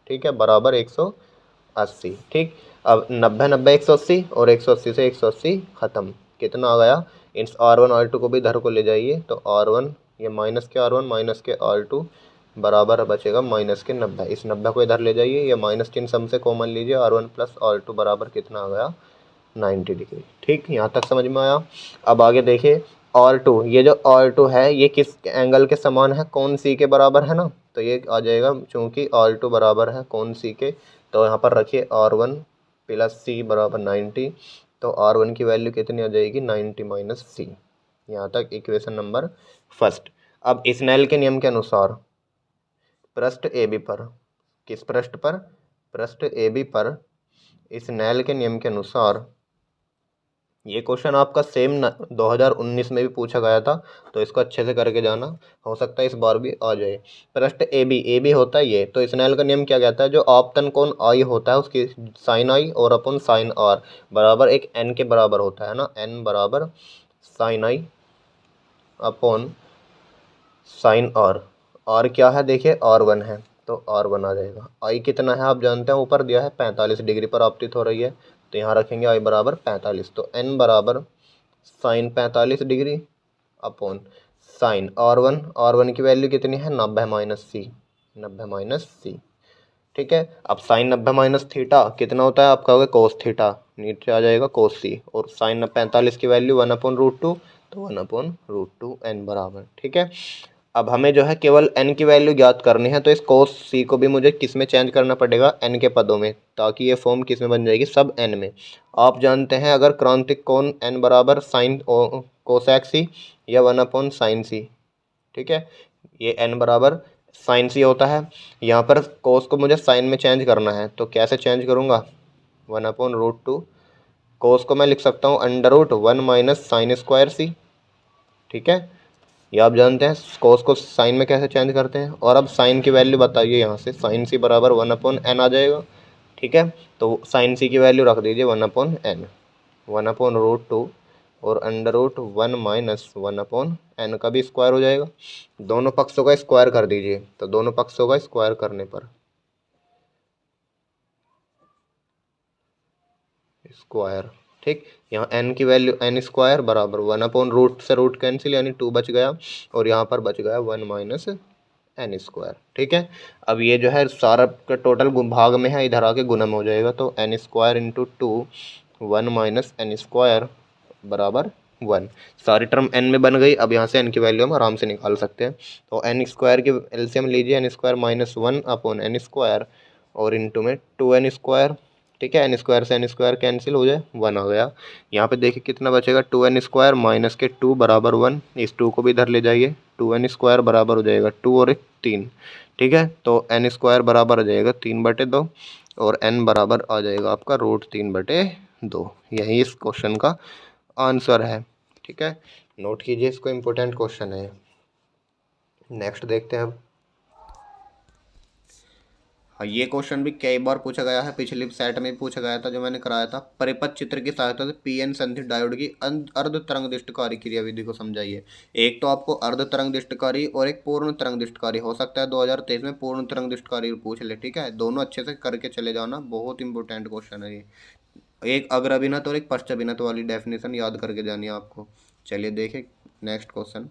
ठीक है, बराबर 180। ठीक, अब 90 90 180 और 180 से 180 खत्म, कितना आ गया, इस R1 R2 को भी इधर को ले जाइए, तो R1 ये माइनस के R1 माइनस के R2 बराबर बचेगा माइनस के 90, इस 90 को इधर ले जाइए, ये माइनस चिन्ह सम से कॉमन लीजिए, R1 प्लस R2 बराबर कितना आ गया 90 डिग्री। ठीक, यहाँ तक समझ में आया। अब आगे देखिए R2, ये जो R2 है ये किस एंगल के समान है, कोण C के बराबर है ना, तो ये आ जाएगा, चूँकि R2 बराबर है कोण C के, तो यहाँ पर रखिए R1 प्लस C बराबर 90, तो R1 की वैल्यू कितनी आ जाएगी 90 माइनस C। यहाँ तक इक्वेशन नंबर फर्स्ट। अब स्नेल के नियम के अनुसार पृष्ठ AB पर, किस पृष्ठ पर, पृष्ठ AB पर स्नेल के नियम के अनुसार ये क्वेश्चन आपका सेम 2019 में भी पूछा गया था, तो इसको अच्छे से करके जाना, हो सकता है इस बार भी आ जाए। प्रश्न ए बी होता है ये, तो स्नेल का नियम क्या कहता है, जो आपतन कोण आई होता है उसकी साइन आई और अपन साइन आर बराबर एक एन के बराबर होता है ना, एन बराबर sine i upon sine r क्या है देखिए R1 है, तो R1 आ जाएगा। आई कितना है आप जानते हैं, ऊपर दिया है 45 डिग्री पर आपतित हो रही है, तो यहाँ रखेंगे आई बराबर 45, तो एन बराबर sign 45 degree upon sine R1 की वैल्यू कितनी है 90 माइनस सी। ठीक है, अब साइन 90 माइनस थीटा कितना होता है आप कहोगे कोस थीटा, नीचे आ जाएगा कोस सी, और साइन 45 की वैल्यू 1/√2, तो 1/√2 एन बराबर। ठीक है, अब हमें जो है केवल n की वैल्यू ज्ञात करनी है, तो इस cos c को भी मुझे किस में चेंज करना पड़ेगा, n के पदों में, ताकि ये फॉर्म किस में बन जाएगी, सब n में। आप जानते हैं अगर क्रांतिक कोण n बराबर साइन कोसेक सी या 1/sin c। ठीक है, ये n बराबर साइन सी होता है, यहाँ पर cos को मुझे साइन में चेंज करना है, तो कैसे चेंज करूँगा, 1/√2, cos को मैं लिख सकता हूँ √1 माइनस साइन स्क्वायर सी। ठीक है, ये आप जानते हैं कोस को साइन में कैसे चेंज करते हैं। और अब साइन की वैल्यू बताइए, यहाँ से साइन सी बराबर 1/n आ जाएगा। ठीक है, तो साइन सी की वैल्यू रख दीजिए 1/n, 1/√2 और √1 माइनस 1/n का भी स्क्वायर हो जाएगा। दोनों पक्षों का स्क्वायर कर दीजिए, तो दोनों पक्षों का स्क्वायर करने पर स्क्वायर, ठीक, यहाँ n की वैल्यू n स्क्वायर बराबर 1/रूट से रूट कैंसिल यानी 2 बच गया, और यहाँ पर बच गया 1 माइनस n स्क्वायर। ठीक है, अब ये जो है सारा का टोटल भाग में है, इधर आके गुणम हो जाएगा, तो n square into 2 1 minus n square बराबर 1। सारी टर्म n में बन गई, अब यहाँ से n की वैल्यू हम आराम से निकाल सकते हैं, तो n स्क्वायर की एलसीएम लीजिए, n square minus 1 upon n square और इंटू में 2n स्क्वायर। ठीक है, n स्क्वायर से n स्क्वायर कैंसिल हो जाए, 1 आ गया। यहाँ पे देखिए कितना बचेगा, 2n स्क्वायर माइनस के 2 बराबर 1, इस 2 को भी इधर ले जाइए, 2n स्क्वायर बराबर हो जाएगा 2 और 1 3। ठीक है, तो n स्क्वायर बराबर आ जाएगा 3/2 और n बराबर आ जाएगा आपका √3/2। यही इस क्वेश्चन का आंसर है। ठीक है, नोट कीजिए इसको, इम्पोर्टेंट क्वेश्चन है। नेक्स्ट देखते हैं अब। हाँ, ये क्वेश्चन भी कई बार पूछा गया है, पिछले सेट में भी पूछा गया था जो मैंने कराया था। परिपथ चित्र की सहायता से पीएन संधि डायोड की अर्ध तरंग दृष्टिकारी क्रियाविधि को समझाइए। एक तो आपको अर्ध तरंग दृष्टिकारी और एक पूर्ण तरंग दृष्टिकारी, हो सकता है 2023 में पूर्ण तरंग दृष्टिकारी पूछ ले। ठीक है, दोनों अच्छे से करके चले जाना, बहुत इंपॉर्टेंट क्वेश्चन है ये। एक अग्रभिनत और एक पश्चाभिनत वाली डेफिनेशन याद करके जानी है आपको। चलिए देखें नेक्स्ट क्वेश्चन,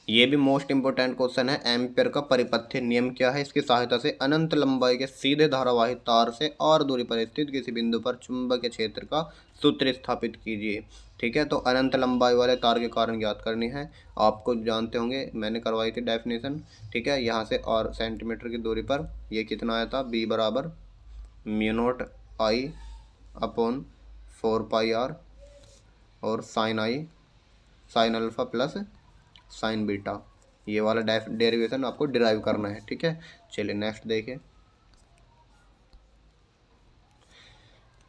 ये भी मोस्ट इंपोर्टेंट क्वेश्चन है। एम्पियर का परिपथ्य नियम क्या है, इसकी सहायता से अनंत लंबाई के सीधे धारावाही तार से और दूरी पर स्थित किसी बिंदु पर चुंबकीय क्षेत्र का सूत्र स्थापित कीजिए। ठीक है, तो अनंत लंबाई वाले तार के कारण ज्ञात करनी है, आपको जानते होंगे मैंने करवाई थी डेफिनेशन। ठीक है, यहाँ से और सेंटीमीटर की दूरी पर ये कितना आया था, बी बराबर μ0 I अपॉन 4πr और sine I sine alpha plus sine beta, ये वाला डेरिवेशन आपको डिराइव करना है। ठीक है, चलिए नेक्स्ट देखिए,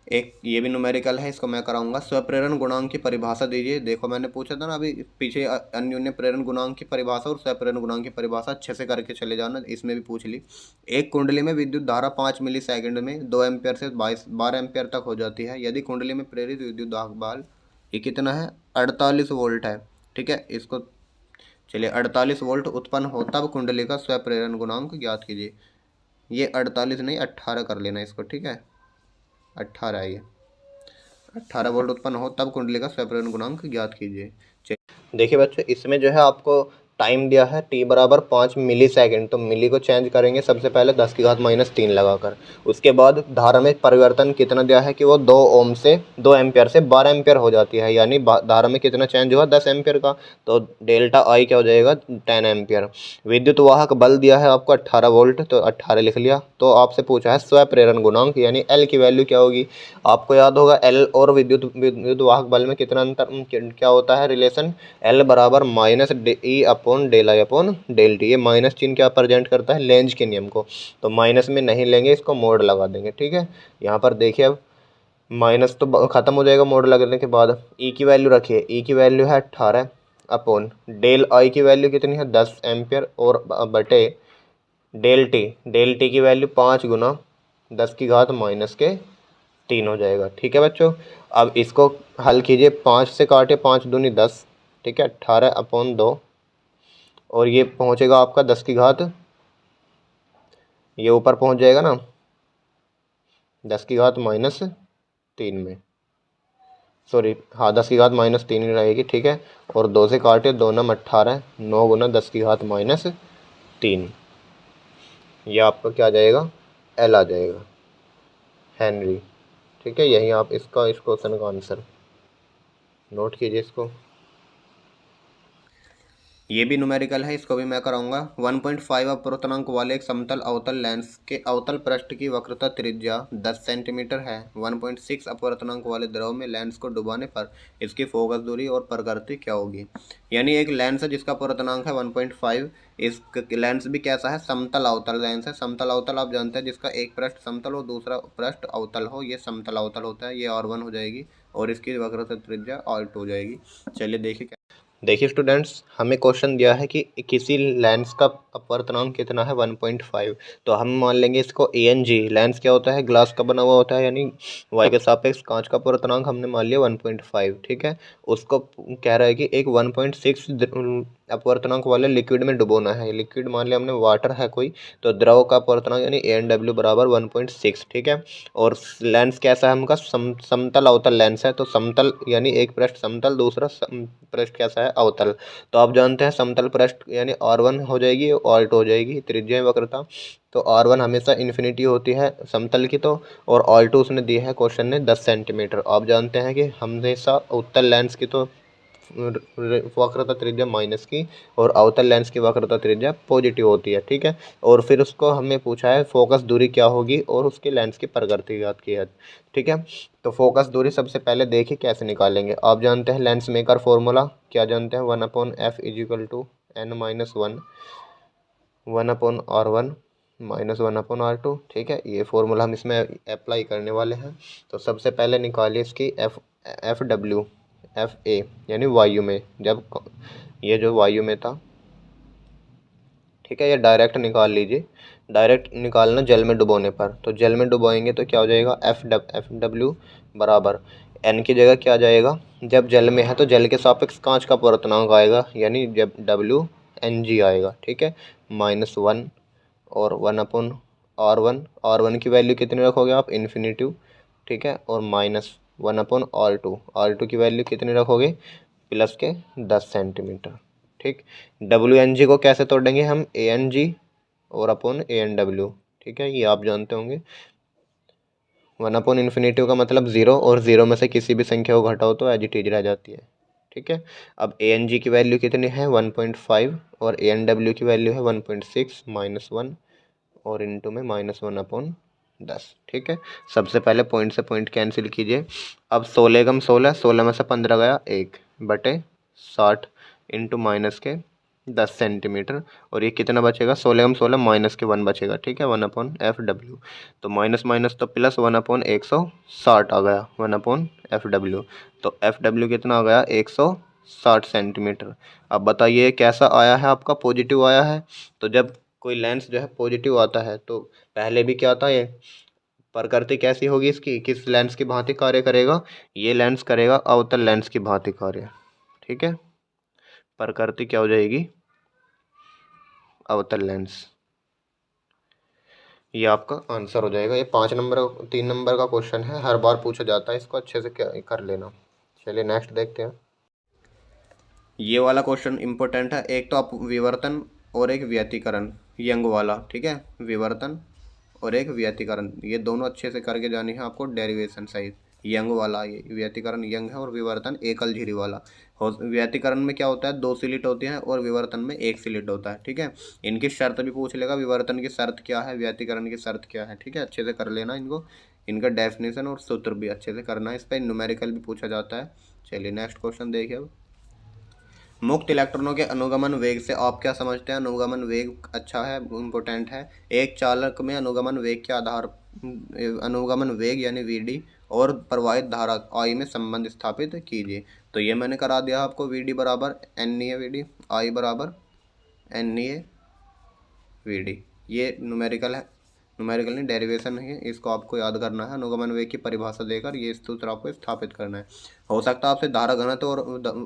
एक ये भी न्यूमेरिकल है, इसको मैं कराऊंगा। स्वप्रेरण गुणांक की परिभाषा दीजिए। देखो मैंने पूछा था ना अभी पीछे, अन्योन्य प्रेरण गुणांक की परिभाषा और स्वप्रेरण गुणांक की परिभाषा अच्छे से करके चले जाना, इसमें भी पूछ ली। एक कुंडली में विद्युत धारा 5 मिली सेकेंड में 2 एम्पियर से 12 एम्पियर तक हो जाती है, यदि कुंडली में प्रेरित विद्युत दाब बल ये कितना है, 48 वोल्ट है। ठीक है, इसको चलिए 48 वोल्ट उत्पन्न हो तब कुंडली का स्वप्रेरण गुणांक ज्ञात कीजिए। ये 48 नहीं 18 कर लेना इसको। ठीक है, 18 है ये, 18 वोल्ट उत्पन्न हो तब कुंडली का स्वप्रेरण गुणांक ज्ञात कीजिए। देखिए बच्चों, इसमें जो है आपको टाइम दिया है t बराबर 5 मिली सेकेंड, तो मिली को चेंज करेंगे सबसे पहले 10⁻³ लगाकर। उसके बाद धारा में परिवर्तन कितना दिया है कि वो 2 एम्पियर से 12 एम्पियर हो जाती है, यानी धारा में कितना चेंज हुआ 10 एम्पियर का, तो डेल्टा आई क्या हो जाएगा 10 एम्पियर। विद्युत वाहक बल दिया है आपको 18 वोल्ट, तो 18 लिख लिया। तो आपसे पूछा है स्वप्रेरण गुणांक यानी एल की वैल्यू क्या होगी। आपको याद होगा एल और विद्युत वाहक बल में कितना अंतर क्या होता है रिलेशन, एल बराबर minus e upon del i upon del t. ये माइनस चिन्ह क्या प्रेजेंट करता है, लेंज के नियम को, तो माइनस में नहीं लेंगे, इसको मोड लगा देंगे। ठीक है, यहाँ पर देखिए अब माइनस तो ख़त्म हो जाएगा मोड लगने के बाद। ई की वैल्यू रखिए, ई की वैल्यू है 18 अपॉन डेल आई की वैल्यू कितनी है 10 एम्पियर और बटे डेल टी की वैल्यू 5 गुना 10 की घात माइनस के 3 हो जाएगा। ठीक है बच्चों, अब इसको हल कीजिए, 5 से काटे 5 दूनी 10, ठीक है 18 अपॉन 2 और ये पहुँचेगा आपका 10 की घात, ये ऊपर पहुँच जाएगा ना 10 की घात माइनस 3 में, सॉरी हाँ 10 की घात माइनस 3 ही रहेगी। ठीक है, और 2 से काटे 2 नम 18, 9 गुना 10 की घात माइनस 3, ये आपका क्या आ जाएगा एल आ जाएगा, हेनरी। ठीक है, यही आप इसका इस क्वेश्चन का आंसर नोट कीजिए इसको। ये भी न्यूमेरिकल है, इसको भी मैं कराऊंगा। 1.5 अपवर्तनांक वाले एक समतल अवतल लेंस के अवतल पृष्ठ की वक्रता त्रिज्या 10 सेंटीमीटर है। 1.6 अपवर्तनांक वाले द्रव में लेंस को डुबाने पर इसकी फोकस दूरी और प्रकृति क्या होगी। यानी एक लेंस है जिसका अपवर्तनांक है 1.5, इस लेंस भी कैसा है समतल अवतल लेंस है। समतल अवतल आप जानते हैं जिसका एक पृष्ठ समतल और दूसरा पृष्ठ अवतल हो, ये समतल अवतल होता है। ये R1 हो जाएगी और इसकी वक्रता त्रिज्या R2 हो जाएगी। चलिए देखिए स्टूडेंट्स, हमें क्वेश्चन दिया है कि किसी लेंस का अपवर्तनांक कितना है 1.5, तो हम मान लेंगे इसको ANG। लेंस क्या होता है, ग्लास का बना हुआ होता है, यानी y के सापेक्ष कांच का अपवर्तनांक हमने मान लिया 1.5। ठीक है, उसको कह रहा है कि एक 1.6 अपवर्तनांक वाले लिक्विड में डुबोना है। लिक्विड मान लिया हमने वाटर है कोई, तो द्रव का अपवर्तनांक यानी ANW बराबर 1.6। ठीक है, और लेंस कैसा है हमका समतल अवतल लेंस है, तो समतल यानी एक पृष्ठ समतल दूसरा पृष्ठ कैसा है अवतल। तो आप जानते हैं समतल पृष्ठ यानी R1 हो जाएगी और R2 हो जाएगी त्रिज्या वक्रता। तो R1 हमेशा इन्फिनिटी होती है समतल की, तो और R2 उसने दी है क्वेश्चन ने 10 सेंटीमीटर। आप जानते हैं कि हमेशा उत्तल लेंस की तो वक्रता त्रिज्या माइनस की और अवतल लेंस की वक्रता त्रिज्या पॉजिटिव होती है। ठीक है, और फिर उसको हमें पूछा है फोकस दूरी क्या होगी और उसके लेंस की प्रकृति ज्ञात की है। ठीक है, तो फोकस दूरी सबसे पहले देखिए कैसे निकालेंगे। आप जानते हैं लेंस मेकर फॉर्मूला क्या जानते हैं, 1/f = n-1, 1/r1 - 1/r2। ठीक है, ये फॉर्मूला हम इसमें अप्लाई करने वाले हैं। तो सबसे पहले निकालिए इसकी एफ डब्ल्यू, एफ ए यानी वायु में, जब ये जो वायु में था। ठीक है, ये डायरेक्ट निकाल लीजिए, डायरेक्ट निकालना जल में डुबोने पर। तो जल में डुबोएंगे तो क्या हो जाएगा एफ डब्ल्यू बराबर एन की जगह क्या आ जाएगा, जब जल में है तो जल के सापेक्ष कांच का अपवर्तनांक आएगा, यानी जब WNG आएगा। ठीक है, -1 और 1/R1 की वैल्यू कितनी रखोगे आप इन्फिनिटिव। ठीक है, और -1/R2 की वैल्यू कितनी रखोगे प्लस के 10 सेंटीमीटर। ठीक, WNG को कैसे तोड़ेंगे हम, ANG और अपॉन ANW। ठीक है, ये आप जानते होंगे। 1/इन्फिनिटिव का मतलब 0, और 0 में से किसी भी संख्या को घटाओ तो एज इट इज रह जाती है। ठीक है, अब ANG की वैल्यू कितनी है 1.5 और ANW की वैल्यू है 1.6 -1 और इंटू में -1/10। ठीक है, सबसे पहले पॉइंट से पॉइंट कैंसिल कीजिए। अब 16 कम 16, 16 में से 15 गया 1 बटे 60 इंटू माइनस के 10 सेंटीमीटर, और ये कितना बचेगा 16 कम 16 माइनस के 1 बचेगा। ठीक है, 1/FW, तो माइनस माइनस तो प्लस 1/160 आ गया 1/FW। तो FW कितना आ गया 160 सेंटीमीटर। अब बताइए कैसा आया है आपका, पॉजिटिव आया है। तो जब कोई लेंस जो है पॉजिटिव आता है तो पहले भी क्या था, ये प्रकृति कैसी होगी इसकी, किस लेंस की भांति कार्य करेगा, ये लेंस करेगा अवतल लेंस की भांति कार्य। ठीक है, प्रकृति क्या हो जाएगी अवतल लेंस। ये आपका आंसर हो जाएगा। ये 3 नंबर का क्वेश्चन है, हर बार पूछा जाता है, इसको अच्छे से कर लेना। चलिए नेक्स्ट देखते हैं। ये वाला क्वेश्चन इंपॉर्टेंट है। एक तो आप विवर्तन और एक व्यतिकरण यंग वाला, ठीक है, विवर्तन और एक व्यतिकरण, ये दोनों अच्छे से करके जानी है आपको डेरिवेशन सहित। यंग वाला, ये व्यतिकरण यंग है और विवर्तन एकल झिरी वाला। व्यतिकरण में क्या होता है 2 स्लिट होती हैं और विवर्तन में 1 स्लिट होता है। ठीक है, इनकी शर्त भी पूछ लेगा, विवर्तन की शर्त क्या है, व्यतिकरण की शर्त क्या है। ठीक है, अच्छे से कर लेना इनको, इनका डेफिनेशन और सूत्र भी अच्छे से करना है। इस पर न्यूमेरिकल भी पूछा जाता है। चलिए नेक्स्ट क्वेश्चन देखिए। अब मुक्त इलेक्ट्रॉनों के अनुगमन वेग से आप क्या समझते हैं। अनुगमन वेग अच्छा है, इम्पोर्टेंट है। एक चालक में अनुगमन वेग के आधार अनुगमन वेग यानी VD और प्रवाहित धारा आई में संबंध स्थापित कीजिए। तो ये मैंने करा दिया आपको, वी डी बराबर N E A V D, I बराबर N E A V D. ये न्यूमेरिकल है, न्यूमेरिकल नहीं डेरिवेशन है, इसको आपको याद करना है। अनुगमन वेग की परिभाषा देकर ये सूत्र आपको स्थापित करना है। हो सकता है आपसे धारा घनत्व और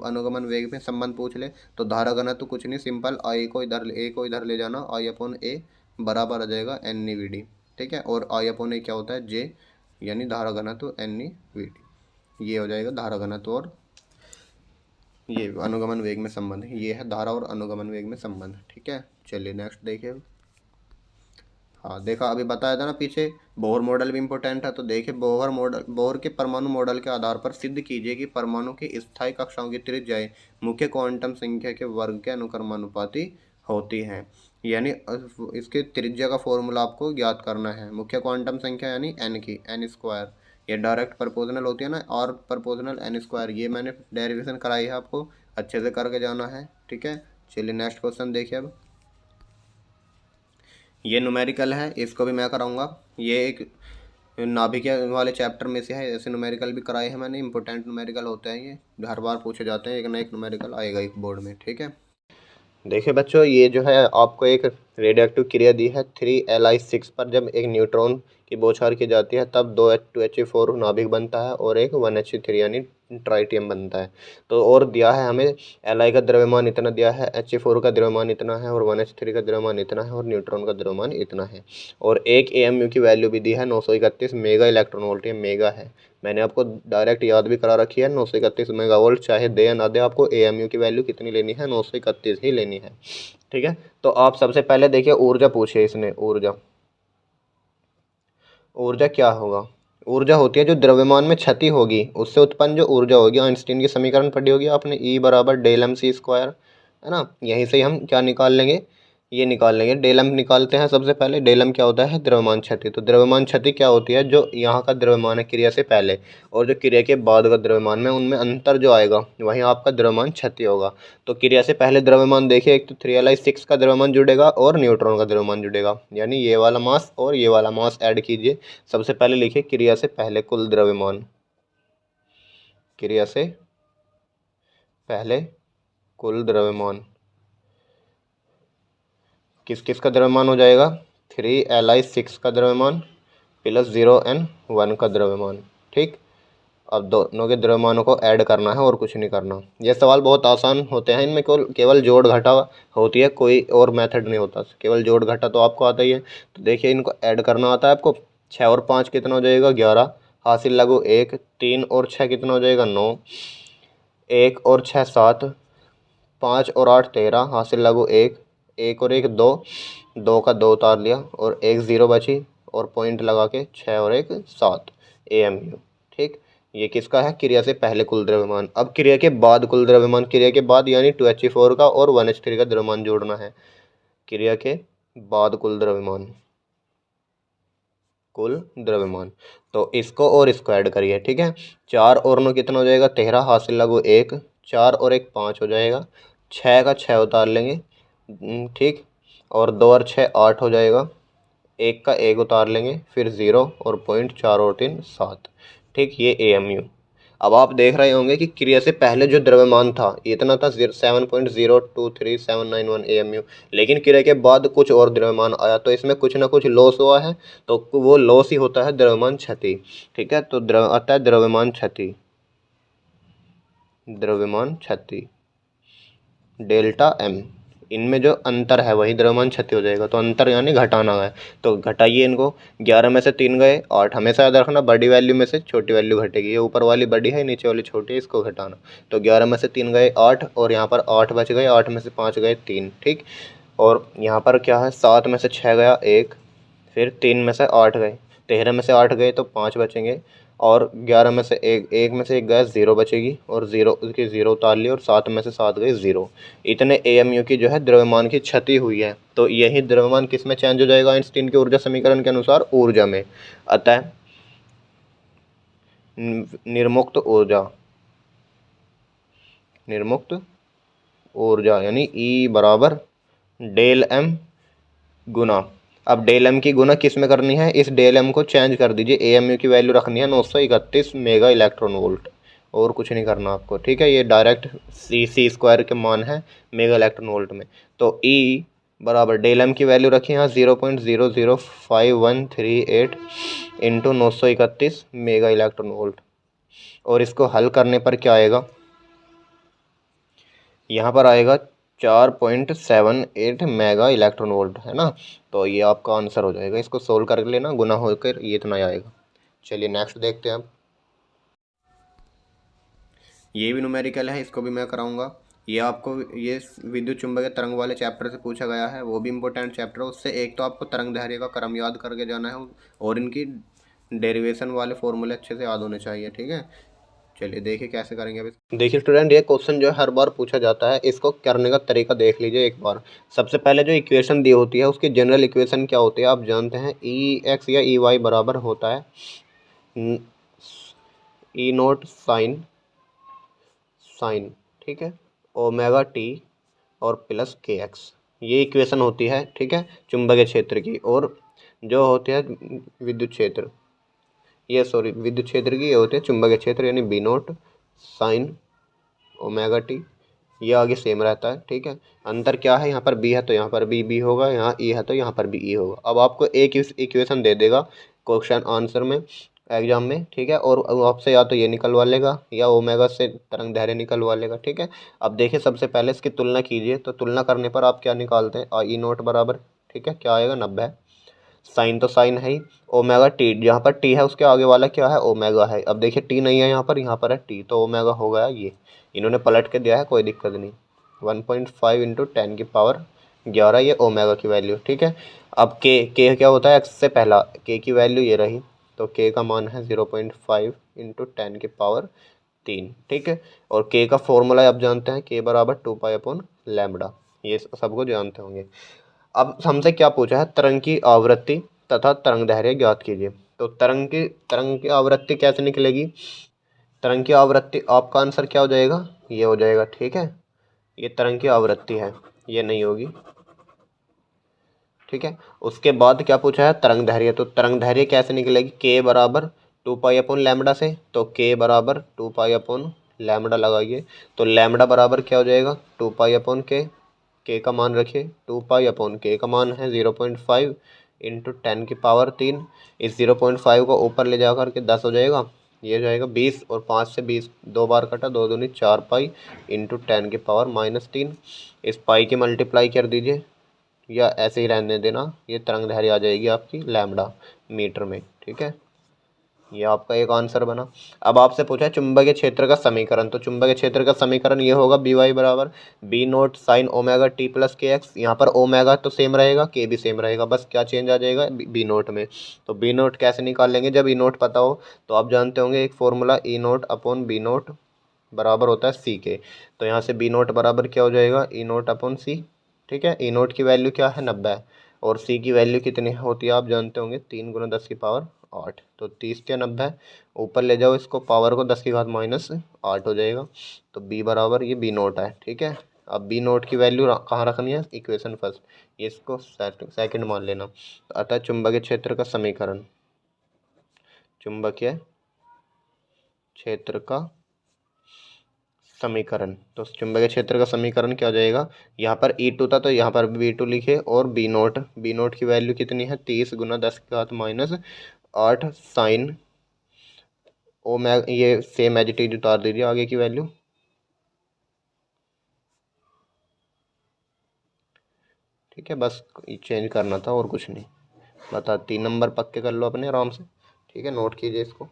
अनुगमन वेग में संबंध पूछ ले। तो धारा घनत्व कुछ नहीं, सिंपल आई को इधर, ए को इधर ले जाना, आई अपॉन ए बराबर आ जाएगा एन ई वी डी, ठीक है। और आई अपॉन ए क्या होता है, जे, यानी धारा घनत्व एन ई वी डी। ये हो जाएगा धारा घनत्व और ये अनुगमन वेग में संबंध, ये है धारा और अनुगमन वेग में संबंध, ठीक है। चलिए नेक्स्ट देखिए। हाँ देखा, अभी बताया था ना पीछे, बोहर मॉडल भी इम्पोर्टेंट है। तो देखिए बोहर मॉडल, बोहर के परमाणु मॉडल के आधार पर सिद्ध कीजिए कि परमाणु की स्थायी कक्षाओं की त्रिज्याएं मुख्य क्वांटम संख्या के वर्ग के अनुक्रमानुपाती होती हैं। यानी इसके त्रिज्या का फॉर्मूला आपको ज्ञात करना है। मुख्य क्वांटम संख्या यानी एन की, एन स्क्वायर, ये डायरेक्ट प्रपोजनल होती है ना, और प्रपोजनल एन स्क्वायर, ये मैंने डेरिवेशन कराई है, आपको अच्छे से करके जाना है, ठीक है। चलिए नेक्स्ट क्वेश्चन देखिए। अब ये न्यूमेरिकल है, इसको भी मैं कराऊंगा। ये एक नाभिक वाले चैप्टर में से है, ऐसे न्यूमेरिकल भी कराए हैं मैंने, इंपॉर्टेंट न्यूमेरिकल होते हैं ये, हर बार पूछे जाते हैं, एक ना एक न्यूमेरिकल आएगा एक बोर्ड में, ठीक है। देखिए बच्चों, ये जो है आपको एक रेडियोएक्टिव क्रिया दी है 3Li6 पर। जब एक न्यूट्रॉन की बौछार की जाती है तब 2H2He4 नाभिक बनता है और एक 1He3 यानी ट्राइटियम बनता है। तो और दिया है हमें Li का द्रव्यमान इतना दिया है, He4 का द्रव्यमान इतना है, और 1H3 का द्रव्यमान इतना है, और न्यूट्रॉन का द्रव्यमान इतना है। और एक AMU की वैल्यू भी दी है 931 मेगा इलेक्ट्रॉन वोल्ट, ये मेगा है, मैंने आपको डायरेक्ट याद भी करा रखी है 931 मेगावोल्ट, चाहे दे या ना दे, आपको AMU की वैल्यू कितनी लेनी है, 931 ही लेनी है, ठीक है। तो आप सबसे पहले देखिए ऊर्जा पूछिए इसने, ऊर्जा, ऊर्जा क्या होगा, ऊर्जा होती है जो द्रव्यमान में क्षति होगी उससे उत्पन्न जो ऊर्जा होगी। आइंस्टीन की समीकरण पढ़ी होगी आपने, E बराबर डेल एम सी स्क्वायर, है ना। यहीं से हम क्या निकाल लेंगे, ये निकाल लेंगे, डेल एम निकालते हैं सबसे पहले। डेल एम क्या होता है, द्रव्यमान क्षति। तो द्रव्यमान क्षति क्या होती है, जो यहाँ का द्रव्यमान है क्रिया से पहले और जो क्रिया के बाद का द्रव्यमान में, उनमें अंतर जो आएगा वहीं आपका द्रव्यमान क्षति होगा। तो क्रिया से पहले द्रव्यमान देखिए, एक तो 3Li6 का द्रव्यमान जुड़ेगा और न्यूट्रॉन का द्रव्यमान जुड़ेगा, यानी ये वाला मास और ये वाला मास ऐड कीजिए। सबसे पहले लिखिए क्रिया से पहले कुल द्रव्यमान, क्रिया से पहले कुल द्रव्यमान किस किस का द्रव्यमान हो जाएगा, 3Li6 का द्रव्यमान प्लस 0N1 का द्रव्यमान, ठीक। अब दोनों के द्रव्यमानों को ऐड करना है और कुछ नहीं करना। ये सवाल बहुत आसान होते हैं, इनमें केवल जोड़ घटा होती है, कोई और मेथड नहीं होता, केवल जोड़ घटा तो आपको आता ही है। तो देखिए इनको ऐड करना आता है आपको। 6 और 5 कितना हो जाएगा, 11, हासिल लागू 1, 3 और 6 कितना हो जाएगा, 9, 1 और 6 7, 5 और 8 13, हासिल लागू 1, 1 और 1 2, 2 का 2 उतार लिया और 1 0 बची, और पॉइंट लगा के 6 और 1 7 AMU, ठीक। ये किसका है, क्रिया से पहले कुल द्रव्यमान। अब क्रिया के बाद कुल द्रव्यमान, क्रिया के बाद यानी 2He4 का और 1H3 का द्रव्यमान जोड़ना है। क्रिया के बाद कुल द्रव्यमान, कुल द्रव्यमान, तो इसको और इसको ऐड करिए, ठीक है। 4 और 9 कितना हो जाएगा, 13, हासिल लागू 1, 4 और 1 5 हो जाएगा, 6 का 6 उतार लेंगे, ठीक। और 2 और 6 8 हो जाएगा, 1 का 1 उतार लेंगे, फिर 0 और पॉइंट, 4 और 3 7, ठीक। ये AMU। अब आप देख रहे होंगे कि क्रिया से पहले जो द्रव्यमान था इतना था 7.023791 AMU, लेकिन क्रिया के बाद कुछ और द्रव्यमान आया तो इसमें कुछ ना कुछ लॉस हुआ है, तो वो लॉस ही होता है द्रव्यमान क्षति, ठीक है। तो आता है द्रव्यमान क्षति, द्रव्यमान क्षति डेल्टा M, इनमें जो अंतर है वही द्रव्यमान क्षति हो जाएगा। तो अंतर यानी घटाना है, तो घटाइए इनको। 11 में से 3 गए 8, हमेशा याद रखना बड़ी वैल्यू में से छोटी वैल्यू घटेगी, ये ऊपर वाली बड़ी है नीचे वाली छोटी है, इसको घटाना। तो 11 में से 3 गए 8, और यहाँ पर 8 बच गए, 8 में से 5 गए 3, ठीक। और यहाँ पर क्या है, 7 में से 6 गया 1, फिर 3 में से 8 गए, 13 में से 8 गए तो 5 बचेंगे, और 11 में से 1 में से 1 गया 0 बचेगी, और 0 उसकी 0 उतार ली, और 7 में से 7 गए 0। इतने AMU की जो है द्रव्यमान की क्षति हुई है। तो यही द्रव्यमान किस में चेंज हो जाएगा, आइंस्टीन के ऊर्जा समीकरण के अनुसार ऊर्जा में। अतः निर्मुक्त ऊर्जा, निर्मुक्त ऊर्जा यानी E बराबर डेल M गुना, अब डेल एम की गुना किस में करनी है, इस डेल एम को चेंज कर दीजिए, एएमयू की वैल्यू रखनी है 931 मेगा इलेक्ट्रॉन वोल्ट, और कुछ नहीं करना आपको, ठीक है। ये डायरेक्ट सी स्क्वायर के मान है मेगा इलेक्ट्रॉन वोल्ट में। तो ई बराबर डेल एम की वैल्यू रखी यहाँ 0.005 138 इंटू 931 मेगा इलेक्ट्रॉन वोल्ट, और इसको हल करने पर क्या आएगा, यहाँ पर आएगा 4.78 मेगा इलेक्ट्रॉन वोल्ट, है ना। तो ये आपका आंसर हो जाएगा, इसको सोल्व कर लेना, गुना होकर ये इतना आएगा। चलिए नेक्स्ट देखते हैं अब। ये भी न्यूमेरिकल है, इसको भी मैं कराऊंगा। ये आपको ये विद्युत चुंबकीय तरंग वाले चैप्टर से पूछा गया है, वो भी इम्पोर्टेंट चैप्टर है। उससे एक तो आपको तरंग दैर्घ्य का क्रम याद करके जाना है, और इनकी डेरिवेशन वाले फॉर्मूले अच्छे से याद होने चाहिए, ठीक है। चलिए देखिए कैसे करेंगे अभी। देखिए स्टूडेंट, ये क्वेश्चन जो है हर बार पूछा जाता है, इसको करने का तरीका देख लीजिए एक बार। सबसे पहले जो इक्वेशन दी होती है उसकी जनरल इक्वेशन क्या होती है आप जानते हैं, ई एक्स या ई वाई बराबर होता है ई नोट साइन ठीक है, ओमेगा टी और प्लस के एक्स, ये इक्वेशन होती है, ठीक है, चुंबकीय क्षेत्र की। और जो होती है विद्युत क्षेत्र, ये सॉरी विद्युत क्षेत्र की, ये होती है चुंबकीय क्षेत्र, यानी b nought sine omega t, ये आगे सेम रहता है, ठीक है। अंतर क्या है, यहाँ पर बी है तो यहाँ पर बी होगा, यहाँ ई है तो यहाँ पर भी ई होगा। अब आपको एक इक्वेशन दे देगा क्वेश्चन आंसर में एग्जाम में, ठीक है, और आपसे या तो ये निकलवा लेगा या ओमेगा से तरंग दैर्घ्य निकलवा लेगा, ठीक है। अब देखिए सबसे पहले इसकी तुलना कीजिए, तो तुलना करने पर आप क्या निकालते हैं, ई नोट बराबर, ठीक है, क्या आएगा 90, साइन तो साइन है ही, ओमेगा टी, जहाँ पर टी है उसके आगे वाला क्या है, ओमेगा है। अब देखिए टी नहीं है यहाँ पर है टी, तो ओमेगा हो गया ये, इन्होंने पलट के दिया है, कोई दिक्कत नहीं। 1.5 इंटू 10 की पावर 11, ये ओमेगा की वैल्यू, ठीक है। अब के क्या होता है, एक्स से पहला, के की वैल्यू ये रही, तो के का मान है 0.5 इंटू 10 की पावर 3, ठीक है। और के का फॉर्मूला आप जानते हैं, के बराबर 2π/λ, ये सबको जानते होंगे। अब हमसे क्या पूछा है, तरंग की आवृत्ति तथा तरंग दैर्घ्य ज्ञात कीजिए। तो तरंग की आवृत्ति कैसे निकलेगी, तरंग की आवृत्ति आपका आंसर क्या हो जाएगा, ये हो जाएगा, ठीक है। ये तरंग की आवृत्ति है, ये नहीं होगी, ठीक है। उसके बाद क्या पूछा है, तरंग दैर्घ्य, तो तरंग दैर्घ्य कैसे निकलेगी, के बराबर 2π/λ से, तो के बराबर 2π/λ लगाइए, तो लैम्बडा बराबर क्या हो जाएगा, 2π/k, के का मान रखिए, 2π/k का मान है 0.5 इंटू 10 की पावर 3, इस 0.5 को ऊपर ले जाकर के 10 हो जाएगा, ये हो जाएगा 20, और 5 से 20 दो बार कटा, 2 दूनी 4π इंटू 10 की पावर -3, इस पाई की मल्टीप्लाई कर दीजिए, या ऐसे ही रहने देना, ये तरंग दैर्घ्य आ जाएगी आपकी लैम्बडा मीटर में, ठीक है। ये आपका एक आंसर बना। अब आपसे पूछा है चुंबकीय क्षेत्र का समीकरण, तो चुंबकीय क्षेत्र का समीकरण ये होगा, बी वाई बराबर b nought sine omega t plus k x, यहाँ पर ओमेगा तो सेम रहेगा, के भी सेम रहेगा, बस क्या चेंज आ जाएगा बी नोट में। तो बी नोट कैसे निकाल लेंगे, जब ई नोट पता हो तो आप जानते होंगे एक फॉर्मूला, ई नोट अपॉन बी नोट बराबर होता है सी के, तो यहाँ से बी नोट बराबर क्या हो जाएगा, ई नोट अपॉन सी, ठीक है। ई नोट की वैल्यू क्या है 90, और सी की वैल्यू कितनी होती है आप जानते होंगे, 3 × 10 की पावर 8, तो 30 के 90, ऊपर ले जाओ इसको, पावर को 10 की घात -8 हो जाएगा, तो बी बराबर ये बी नोट है, ठीक है। अब बी नोट की वैल्यू कहाँ रखनी है, इक्वेशन फर्स्ट, ये इसको सेकंड मान लेना। तो अतः चुंबकीय क्षेत्र का समीकरण, चुंबकीय क्षेत्र का समीकरण, तो चुंबकीय क्षेत्र का समीकरण क्या हो जाएगा, यहाँ पर E2 था तो यहाँ पर V2 लिखे, और बी नोट की वैल्यू कितनी है, 30 × 10 की घात -8 साइन ओमेगा, ये सेम एज इट इज उतार दीजिए आगे की वैल्यू, ठीक है, बस चेंज करना था और कुछ नहीं। बता 3 नंबर पक्के कर लो अपने आराम से, ठीक है, नोट कीजिए इसको।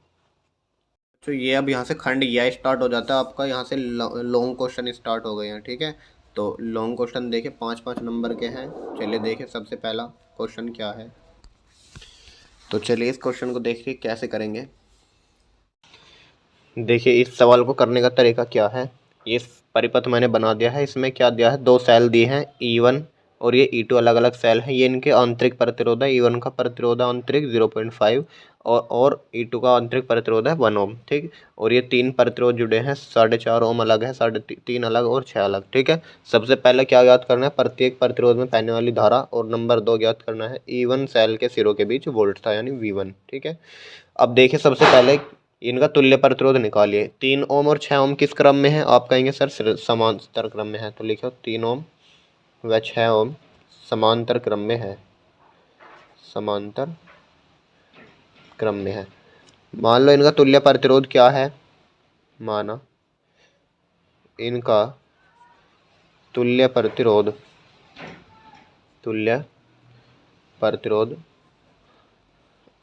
तो ये अब यहाँ से खंड या स्टार्ट हो जाता है आपका, यहाँ से लॉन्ग क्वेश्चन स्टार्ट हो गए हैं, ठीक है। तो लॉन्ग क्वेश्चन देखिए 5-5 नंबर के हैं। चलिए देखिए सबसे पहला क्वेश्चन क्या है, तो चलिए इस क्वेश्चन को देखिए कैसे करेंगे। देखिए इस सवाल को करने का तरीका क्या है, ये परिपथ मैंने बना दिया है, इसमें क्या दिया है, 2 सेल दिए हैं E1 और ये E2 अलग अलग सेल हैं, ये इनके आंतरिक प्रतिरोध है, E1 का प्रतिरोध आंतरिक 0.5 और E2 का आंतरिक प्रतिरोध है 1 ओम। ठीक, और ये 3 प्रतिरोध जुड़े हैं, 4.5 ओम अलग है, 3.5 अलग और 6 अलग। ठीक है, सबसे पहले क्या ज्ञात करना है, प्रत्येक प्रतिरोध में बहने वाली धारा, और नंबर 2 ज्ञात करना है E1 सेल के सिरों के बीच वोल्ट था यानी V1। ठीक है, अब देखिए सबसे पहले इनका तुल्य प्रतिरोध निकालिए। 3 ओम और 6 ओम किस क्रम में है, आप कहेंगे सर समांतर क्रम में है, तो लिखो 3 ओम व 6 ओम समांतर क्रम में है, समांतर क्रम में है। मान लो इनका तुल्य प्रतिरोध क्या है, माना इनका तुल्य प्रतिरोध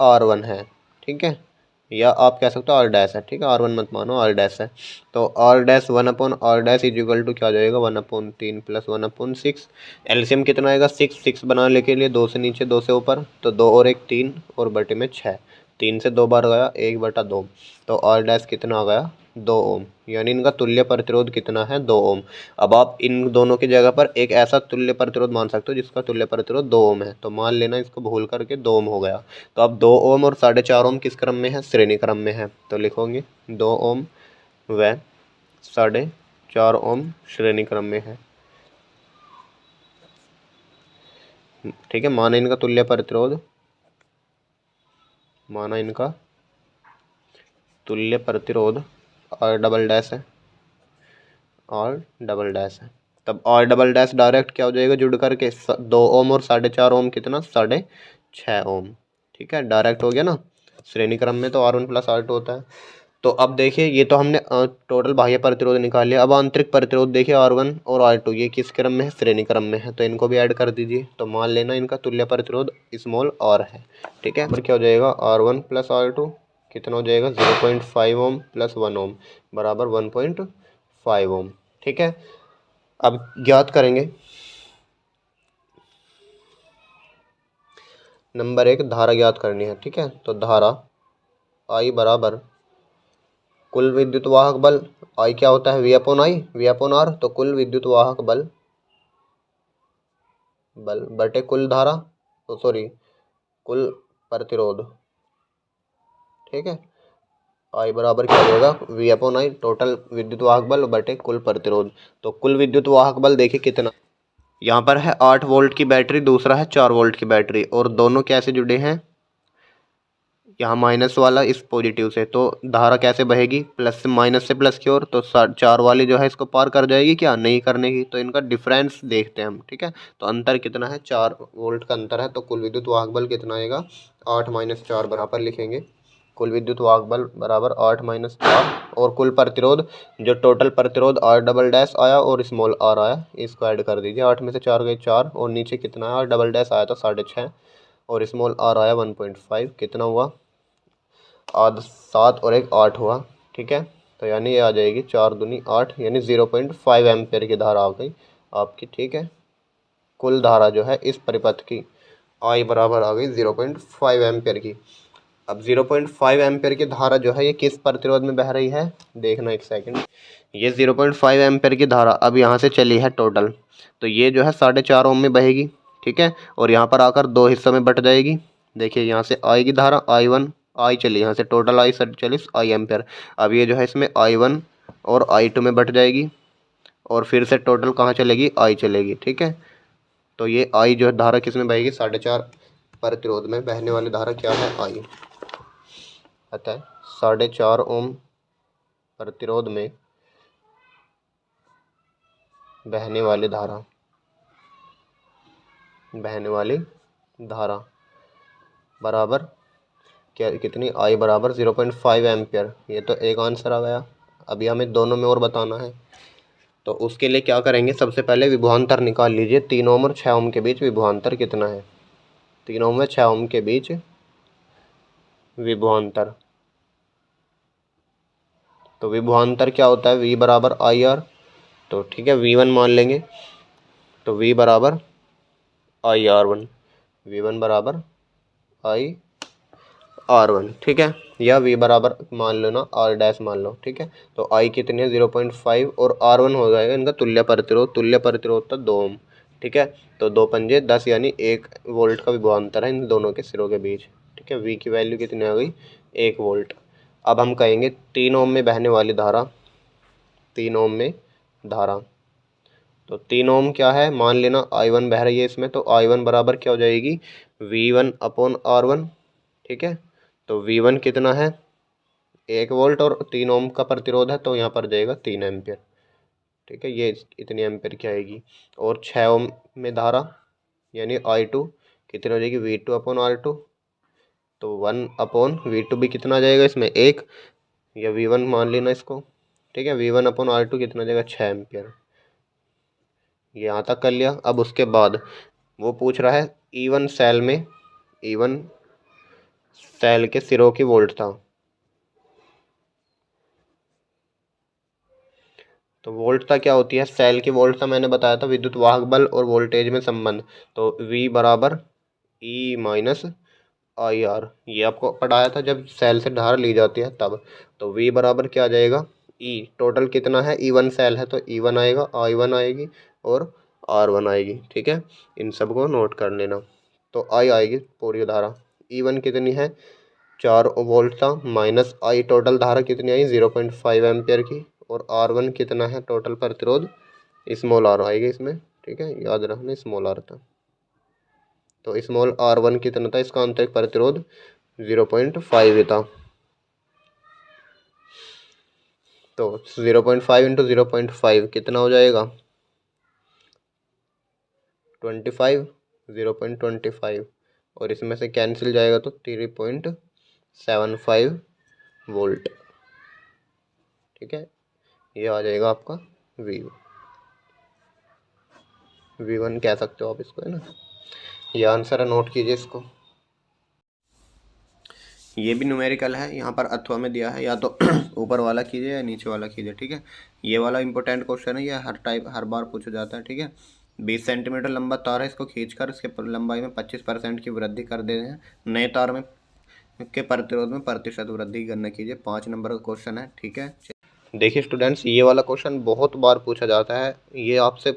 R1 है। ठीक है, या आप कह सकते हो R डैश है। ठीक है, R1 मत मानो, R डैश है। तो R dash 1/R dash is equal to क्या हो जाएगा, 1/3 + 1/6। एलसीएम कितना आएगा, 6 बनाने के लिए 2 से नीचे 2 से ऊपर, तो 2 और 1 3 और बटे में 6, 3 से 2 बार गया 1/2, तो R डैश कितना आ गया 2 ओम, यानी इनका तुल्य प्रतिरोध कितना है 2 ओम। अब आप इन दोनों की जगह पर एक ऐसा तुल्य प्रतिरोध मान सकते हो जिसका तुल्य प्रतिरोध 2 ओम है, तो मान लेना इसको भूल करके 2 ओम हो गया। तो अब 2 ओम और 4.5 ओम किस क्रम में है, श्रेणी क्रम में है, तो लिखोगे 2 ओम व 4.5 ओम श्रेणी क्रम में है। ठीक है, माना इनका तुल्य प्रतिरोध, माना इनका तुल्य प्रतिरोध R डबल डैश है, R डबल डैश है। तब R डबल डैश डायरेक्ट क्या हो जाएगा, जुड़ करके 2 ओम और 4.5 ओम कितना 6.5 ओम। ठीक है, डायरेक्ट हो गया ना, श्रेणी क्रम में तो R1 + R2 होता है। तो अब देखिए ये तो हमने टोटल बाह्य प्रतिरोध निकाल लिया। अब आंतरिक प्रतिरोध देखिए R1 और R2 ये किस क्रम में है, श्रेणी क्रम में है, तो इनको भी ऐड कर दीजिए। तो मान लेना इनका तुल्य प्रतिरोध स्मॉल r है। ठीक है, फिर क्या हो जाएगा R1 + R2 कितना हो जाएगा 0.5 ओम + 1 ओम बराबर 1.5 ओम। ठीक है, अब ज्ञात करेंगे नंबर 1 धारा ज्ञात करनी है। ठीक है, तो धारा I बराबर कुल विद्युत वाहक बल, I क्या होता है V/R, तो कुल विद्युत वाहक बल बटे कुल धारा, तो सॉरी कुल प्रतिरोध। ठीक है, I बराबर क्या हो जाएगा V/I, टोटल विद्युत वाहक बल बटे कुल प्रतिरोध। तो कुल विद्युत वाहक बल देखिए कितना, यहाँ पर है 8 वोल्ट की बैटरी, दूसरा है 4 वोल्ट की बैटरी, और दोनों कैसे जुड़े हैं, यहाँ माइनस वाला इस पॉजिटिव से, तो धारा कैसे बहेगी प्लस से माइनस से प्लस की ओर, तो 4 वाली जो है इसको पार कर जाएगी, क्या नहीं करने की, तो इनका डिफरेंस देखते हैं हम। ठीक है, तो अंतर कितना है 4 वोल्ट का अंतर है, तो कुल विद्युत वाहक बल कितना आएगा 8 - 4 बराबर लिखेंगे, कुल विद्युत वाहक बल बराबर 8 - 4, और कुल प्रतिरोध जो टोटल प्रतिरोध R डबल डैश आया और स्मॉल r आया, इसको ऐड कर दीजिए। 8 में से 4 गए 4, और नीचे कितना है R डबल डैश आया था 6.5 और स्मॉल r आया 1.5, कितना हुआ 7 और 1 8 हुआ। ठीक है, तो यानी ये आ जाएगी 4 दूनी 8, यानी 0.5 एम्पेयर की धारा आ गई आपकी। ठीक है, कुल धारा जो है इस परिपथ की I बराबर आ गई 0.5 एम्पेयर की। अब 0.5 एम्पेयर की धारा जो है ये किस प्रतिरोध में बह रही है, देखना एक सेकंड। ये 0.5 एम्पेयर की धारा अब यहाँ से चली है टोटल, तो ये जो है 4.5 ओम में बहेगी। ठीक है, और यहाँ पर आकर 2 हिस्सों में बट जाएगी। देखिए यहाँ से आएगी धारा I1, I चली यहाँ से, टोटल I 40 I एम्पेयर। अब ये जो है इसमें I1 और I2 में बट जाएगी, और फिर से टोटल कहाँ चलेगी I चलेगी। ठीक है, तो ये I जो है धारा किस में बहेगी 4.5 प्रतिरोध में बहने वाली धारा क्या है I, अतः 4.5 ओम प्रतिरोध में बहने वाली धारा बराबर क्या, कितनी I बराबर 0.5 एम्पियर। ये तो एक आंसर आ गया। अभी हमें दोनों में और बताना है, तो उसके लिए क्या करेंगे, सबसे पहले विभवांतर निकाल लीजिए। 3 ओम और 6 ओम के बीच विभवांतर कितना है, 3 ओम व 6 ओम के बीच विभवांतर, तो विभवांतर क्या होता है V बराबर IR, तो ठीक है V1 मान लेंगे, तो V बराबर IR1, V1 बराबर IR1। ठीक है, या V बराबर मान लो ना R डैश मान लो। ठीक है, तो I कितनी है 0.5 और R1 हो जाएगा इनका तुल्य प्रतिरोध था 2 ओम। ठीक है। तो 2 पंजे 10 यानी 1 वोल्ट का विभवांतर है इन दोनों के सिरों के बीच। ठीक है, वी की वैल्यू कितनी आ गई, 1 वोल्ट। अब हम कहेंगे 3 ओम में बहने वाली धारा, 3 ओम में धारा, तो 3 ओम क्या है, मान लेना I1 बह रही है इसमें, तो I1 बराबर क्या हो जाएगी, V1 अपॉन R1। ठीक है, तो V1 कितना है, 1 वोल्ट और 3 ओम का प्रतिरोध है, तो यहाँ पर जाएगा 3 एम्पियर। ठीक है, ये इतनी एम्पियर की आएगी। और 6 ओम में धारा यानी I2 कितनी हो जाएगी, V2 अपॉन R2, तो 1 अपॉन V2 भी कितना आ जाएगा इसमें, 1, या V1 मान लेना इसको। ठीक है, V1 अपॉन R2 कितना आ जाएगा, 6 एम्पियर। ये यहाँ तक कर लिया। अब उसके बाद वो पूछ रहा है E1 सेल में, E1 सेल के सिरों की वोल्टता। तो वोल्टता क्या होती है, सेल की वोल्टता मैंने बताया था विद्युत वाहक बल और वोल्टेज में संबंध। तो V बराबर E माइनस IR, ये आपको पढ़ाया था जब सेल से धारा ली जाती है तब। तो V बराबर क्या आ जाएगा, E टोटल कितना है, E1 सेल है तो E1 आएगा, I1 आएगी और R1 आएगी। ठीक है, इन सबको नोट कर लेना। तो I आएगी पूरी धारा, E1 कितनी है, 4 वोल्ट था, माइनस I टोटल धारा कितनी आई, 0.5 एम्पियर की, और R1 कितना है टोटल प्रतिरोध, स्मॉल r आएगी इसमें। ठीक है, याद रखना स्मॉल r था। तो स्मॉल R1 कितना था, इसका आंतरिक प्रतिरोध 0.5 था। तो 0.5 इंटू 0.5 कितना हो जाएगा, 25, 0.25, और इसमें से कैंसिल जाएगा तो 3.75 वोल्ट। ठीक है, ये आ जाएगा आपका V1 कह सकते हो आप इसको, है ना। ये आंसर है, नोट कीजिए इसको। ये भी न्यूमेरिकल है, यहाँ पर अथवा में दिया है, या तो ऊपर वाला कीजिए या नीचे वाला कीजिए। ठीक है, ये वाला इंपॉर्टेंट क्वेश्चन है, ये हर बार पूछा जाता है। ठीक है, 20 सेंटीमीटर लंबा तार है, इसको खींचकर इसके लंबाई में 25% की वृद्धि कर दे रहे हैं। नए तार में के प्रतिरोध में प्रतिशत वृद्धि की गणना कीजिए। 5 नंबर का क्वेश्चन है। ठीक है, देखिए स्टूडेंट्स, ये वाला क्वेश्चन बहुत बार पूछा जाता है। ये आपसे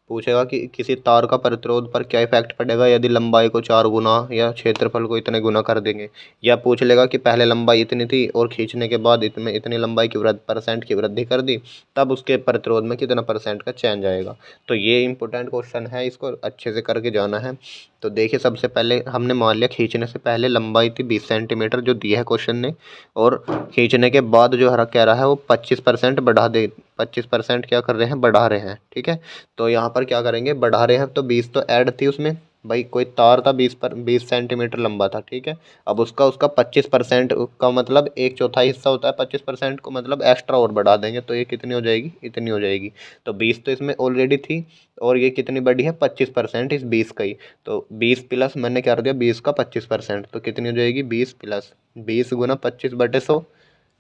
पूछेगा कि किसी तार का प्रतिरोध पर क्या इफेक्ट पड़ेगा यदि लंबाई को 4 गुना या क्षेत्रफल को इतने गुना कर देंगे, या पूछ लेगा कि पहले लंबाई इतनी थी और खींचने के बाद इतने इतनी लंबाई की परसेंट की वृद्धि कर दी, तब उसके प्रतिरोध में कितना परसेंट का चेंज आएगा। तो ये इंपॉर्टेंट क्वेश्चन है, इसको अच्छे से करके जाना है। तो देखिए, सबसे पहले हमने मान लिया खींचने से पहले लंबाई थी 20 सेंटीमीटर जो दी है क्वेश्चन ने, और खींचने के बाद जो हरा कह रहा है वो 25% बढ़ा दे, 25% क्या कर रहे हैं, बढ़ा रहे हैं। ठीक है, तो यहाँ पर क्या करेंगे, बढ़ा रहे हैं, तो 20 तो ऐड थी उसमें, भाई कोई तार था 20 सेंटीमीटर लंबा था। ठीक है, अब उसका 25% का मतलब 1/4 हिस्सा होता है 25% को, मतलब एक्स्ट्रा और बढ़ा देंगे, तो ये कितनी हो जाएगी, इतनी हो जाएगी। तो 20 तो इसमें ऑलरेडी थी, और ये कितनी बढ़ी है, 25% इस 20 का ही। तो 20 प्लस मैंने क्या कर दिया, 20 का 25%, तो कितनी हो जाएगी, 20 प्लस 20 गुना 25/100।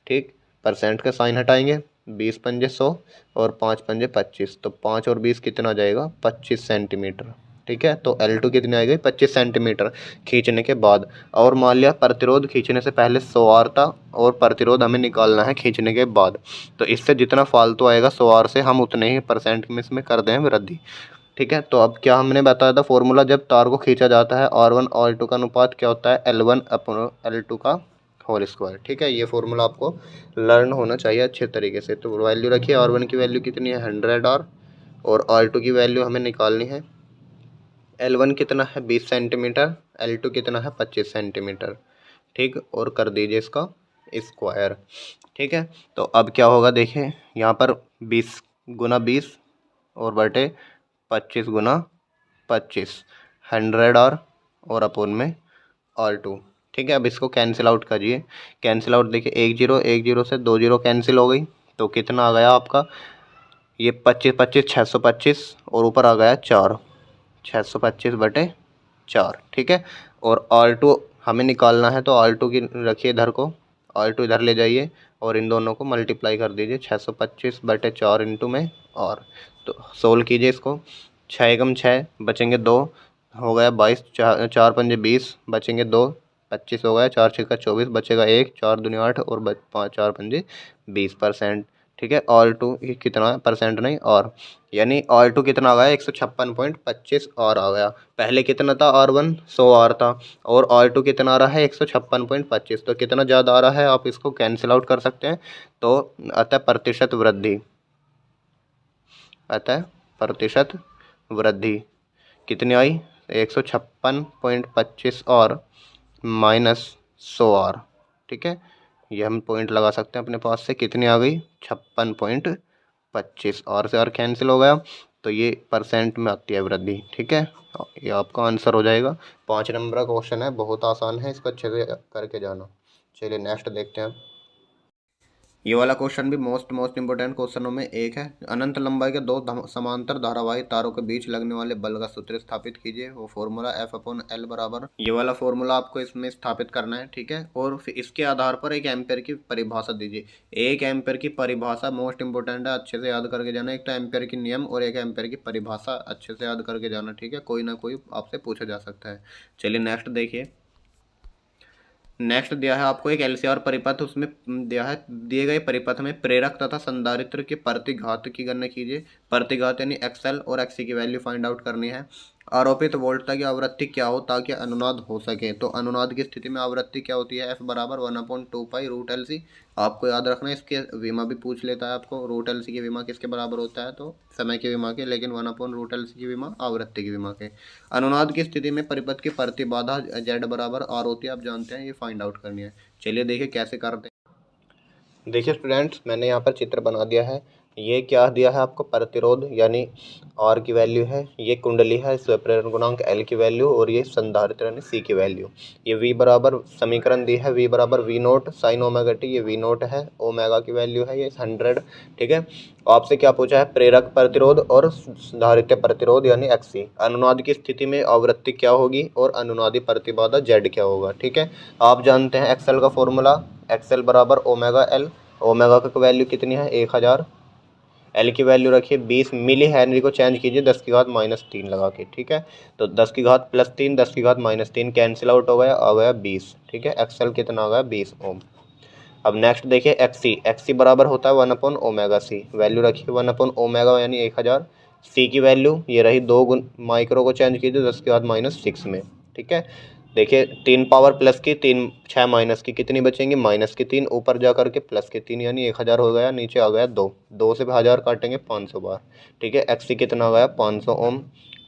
ठीक, परसेंट का साइन हटाएंगे, 20 पंजे 100 और 5 पंजे 25, तो 5 और 20 कितना आ जाएगा, 25 सेंटीमीटर। ठीक है, तो L2 कितनी आ गई, 25 सेंटीमीटर खींचने के बाद। और मान लिया प्रतिरोध खींचने से पहले 100 R था, और प्रतिरोध हमें निकालना है खींचने के बाद। तो इससे जितना फालतू आएगा 100 R से हम उतने ही परसेंट में इसमें कर दें वृद्धि। ठीक है, तो अब क्या हमने बताया था फॉर्मूला, जब तार को खींचा जाता है R1 और R2 का अनुपात क्या होता है, L1 अपॉन L2 का होल स्क्वायर। ठीक है, ये फॉर्मूला आपको लर्न होना चाहिए अच्छे तरीके से। तो वैल्यू रखिए, R1 की वैल्यू कितनी है, 100 R, और R2 की वैल्यू हमें निकालनी है, L1 कितना है, 20 सेंटीमीटर, L2 कितना है, 25 सेंटीमीटर। ठीक, और कर दीजिए इसका स्क्वायर। ठीक है, तो अब क्या होगा, देखिए यहाँ पर 20 गुना 20 और बटे 25 गुना 25, 100 R और अपोन में R2। ठीक है, अब इसको कैंसिल आउट करिए, कैंसिल आउट, देखिए 1 0 से 2 0 कैंसिल हो गई, तो कितना आ गया आपका, ये 25 25 625, और ऊपर आ गया 4, 625/4। ठीक है, और R2 हमें निकालना है, तो R2 की रखिए इधर को, R2 इधर ले जाइए और इन दोनों को मल्टीप्लाई कर दीजिए, 625/4 इंटू में और। तो सोल्व कीजिए इसको, 6 एकम 6 बचेंगे 2, हो गया 22, 4 पंजे 20 बचेंगे 2, 25 हो गया, 4 छक्का 24 बचेगा 1, 4 दूनी 8 और 5 4 पंजे 20%। ठीक है। R2 ये कितना है परसेंट नहीं और, यानी R2 कितना आ गया 156.25 और आ गया। पहले कितना था R1 100 R था और R2 कितना आ रहा है 156.25। तो कितना ज़्यादा आ रहा है आप इसको कैंसिल आउट कर सकते हैं। तो अतः प्रतिशत वृद्धि, अतः प्रतिशत वृद्धि कितनी आई 156.25 और माइनस 100 R। ठीक है, ये हम पॉइंट लगा सकते हैं अपने पास से, कितनी आ गई 56.25 और से और कैंसिल हो गया तो ये परसेंट में आती है वृद्धि। ठीक है, ये आपका आंसर हो जाएगा। 5 नंबर का क्वेश्चन है, बहुत आसान है, इसको अच्छे से करके जाना। चलिए नेक्स्ट देखते हैं। ये वाला क्वेश्चन भी मोस्ट इंपोर्टेंट क्वेश्चनों में एक है। अनंत लंबाई के दो समांतर धारावाही तारों के बीच लगने वाले बल का सूत्र स्थापित कीजिए। वो फॉर्मूला F/L बराबर, ये वाला फॉर्मूला आपको इसमें स्थापित करना है। ठीक है, और फिर इसके आधार पर एक एम्पेयर की परिभाषा दीजिए। एक एम्पेयर की परिभाषा मोस्ट इंपोर्टेंट है, अच्छे से याद करके जाना। एक तो एम्पेयर की नियम और एक एम्पेयर की परिभाषा अच्छे से याद करके जाना। ठीक है, कोई ना कोई आपसे पूछा जा सकता है। चलिए नेक्स्ट देखिए। नेक्स्ट दिया है आपको एक एलसीआर परिपथ, उसमें दिया है दिए गए परिपथ में प्रेरक तथा संधारित्र के प्रतिघात की गणना कीजिए। प्रतिघात यानी एक्सएल और एक्सी की वैल्यू फाइंड आउट करनी है। आरोपित वोल्टता की आवृत्ति क्या हो ताकि अनुनाद हो सके। तो अनुनाद की स्थिति में आवृत्ति क्या होती है, एफ बराबर 1/2π√LC। आपको याद रखना है, इसके विमा भी पूछ लेता है आपको। √LC की विमा किसके बराबर होता है, तो समय के विमा के, लेकिन 1/√LC की विमा आवृत्ति की विमा के। अनुनाद की स्थिति में परिपथ की प्रतिबाधा Z बराबर R होती है, आप जानते हैं, ये फाइंड आउट करनी है। चलिए देखिए कैसे करते हैं। देखिए स्टूडेंट्स, मैंने यहाँ पर चित्र बना दिया है। ये क्या दिया है आपको, प्रतिरोध यानी R की वैल्यू है, ये कुंडली है, इसमें प्रेरण गुणांक L की वैल्यू, और ये संधारित्र यानी C की वैल्यू। ये V बराबर समीकरण दी है, V बराबर V0 साइन ओमेगा टी, ये V0 है, ओमेगा की वैल्यू है ये 100। ठीक है, आपसे क्या पूछा है, प्रेरक प्रतिरोध और संधारित्र प्रतिरोध यानी XC। अनुनाद की स्थिति में आवृत्ति क्या होगी और अनुनादी प्रतिबाधा Z क्या होगा। ठीक है, आप जानते हैं एक्सएल का फॉर्मूला, एक्सएल बराबर ओमेगा L। ओमेगा की वैल्यू कितनी है 1000, एल की वैल्यू रखिए 20 मिली हेनरी को चेंज कीजिए 10⁻³ लगा के। ठीक है, तो 10⁻+3 10⁻³ कैंसिल आउट हो गया, आ गया 20। ठीक है, एक्सएल कितना आ गया 20 ओम। अब नेक्स्ट देखिए एक्ससी, एक्ससी बराबर होता है 1/ओमेगा C। वैल्यू रखिए 1/ओमेगा यानी 1000। सी की वैल्यू ये रही 2 माइक्रो को चेंज कीजिए 10⁻6 में। ठीक है, देखिए 3 पावर प्लस की 3 6 माइनस की कितनी बचेंगी, -3, ऊपर जा करके +3 यानी 1000 हो गया, नीचे आ गया 2 से 1000 काटेंगे 500 बार। ठीक है, एक्सी कितना आ गया 500 ओम।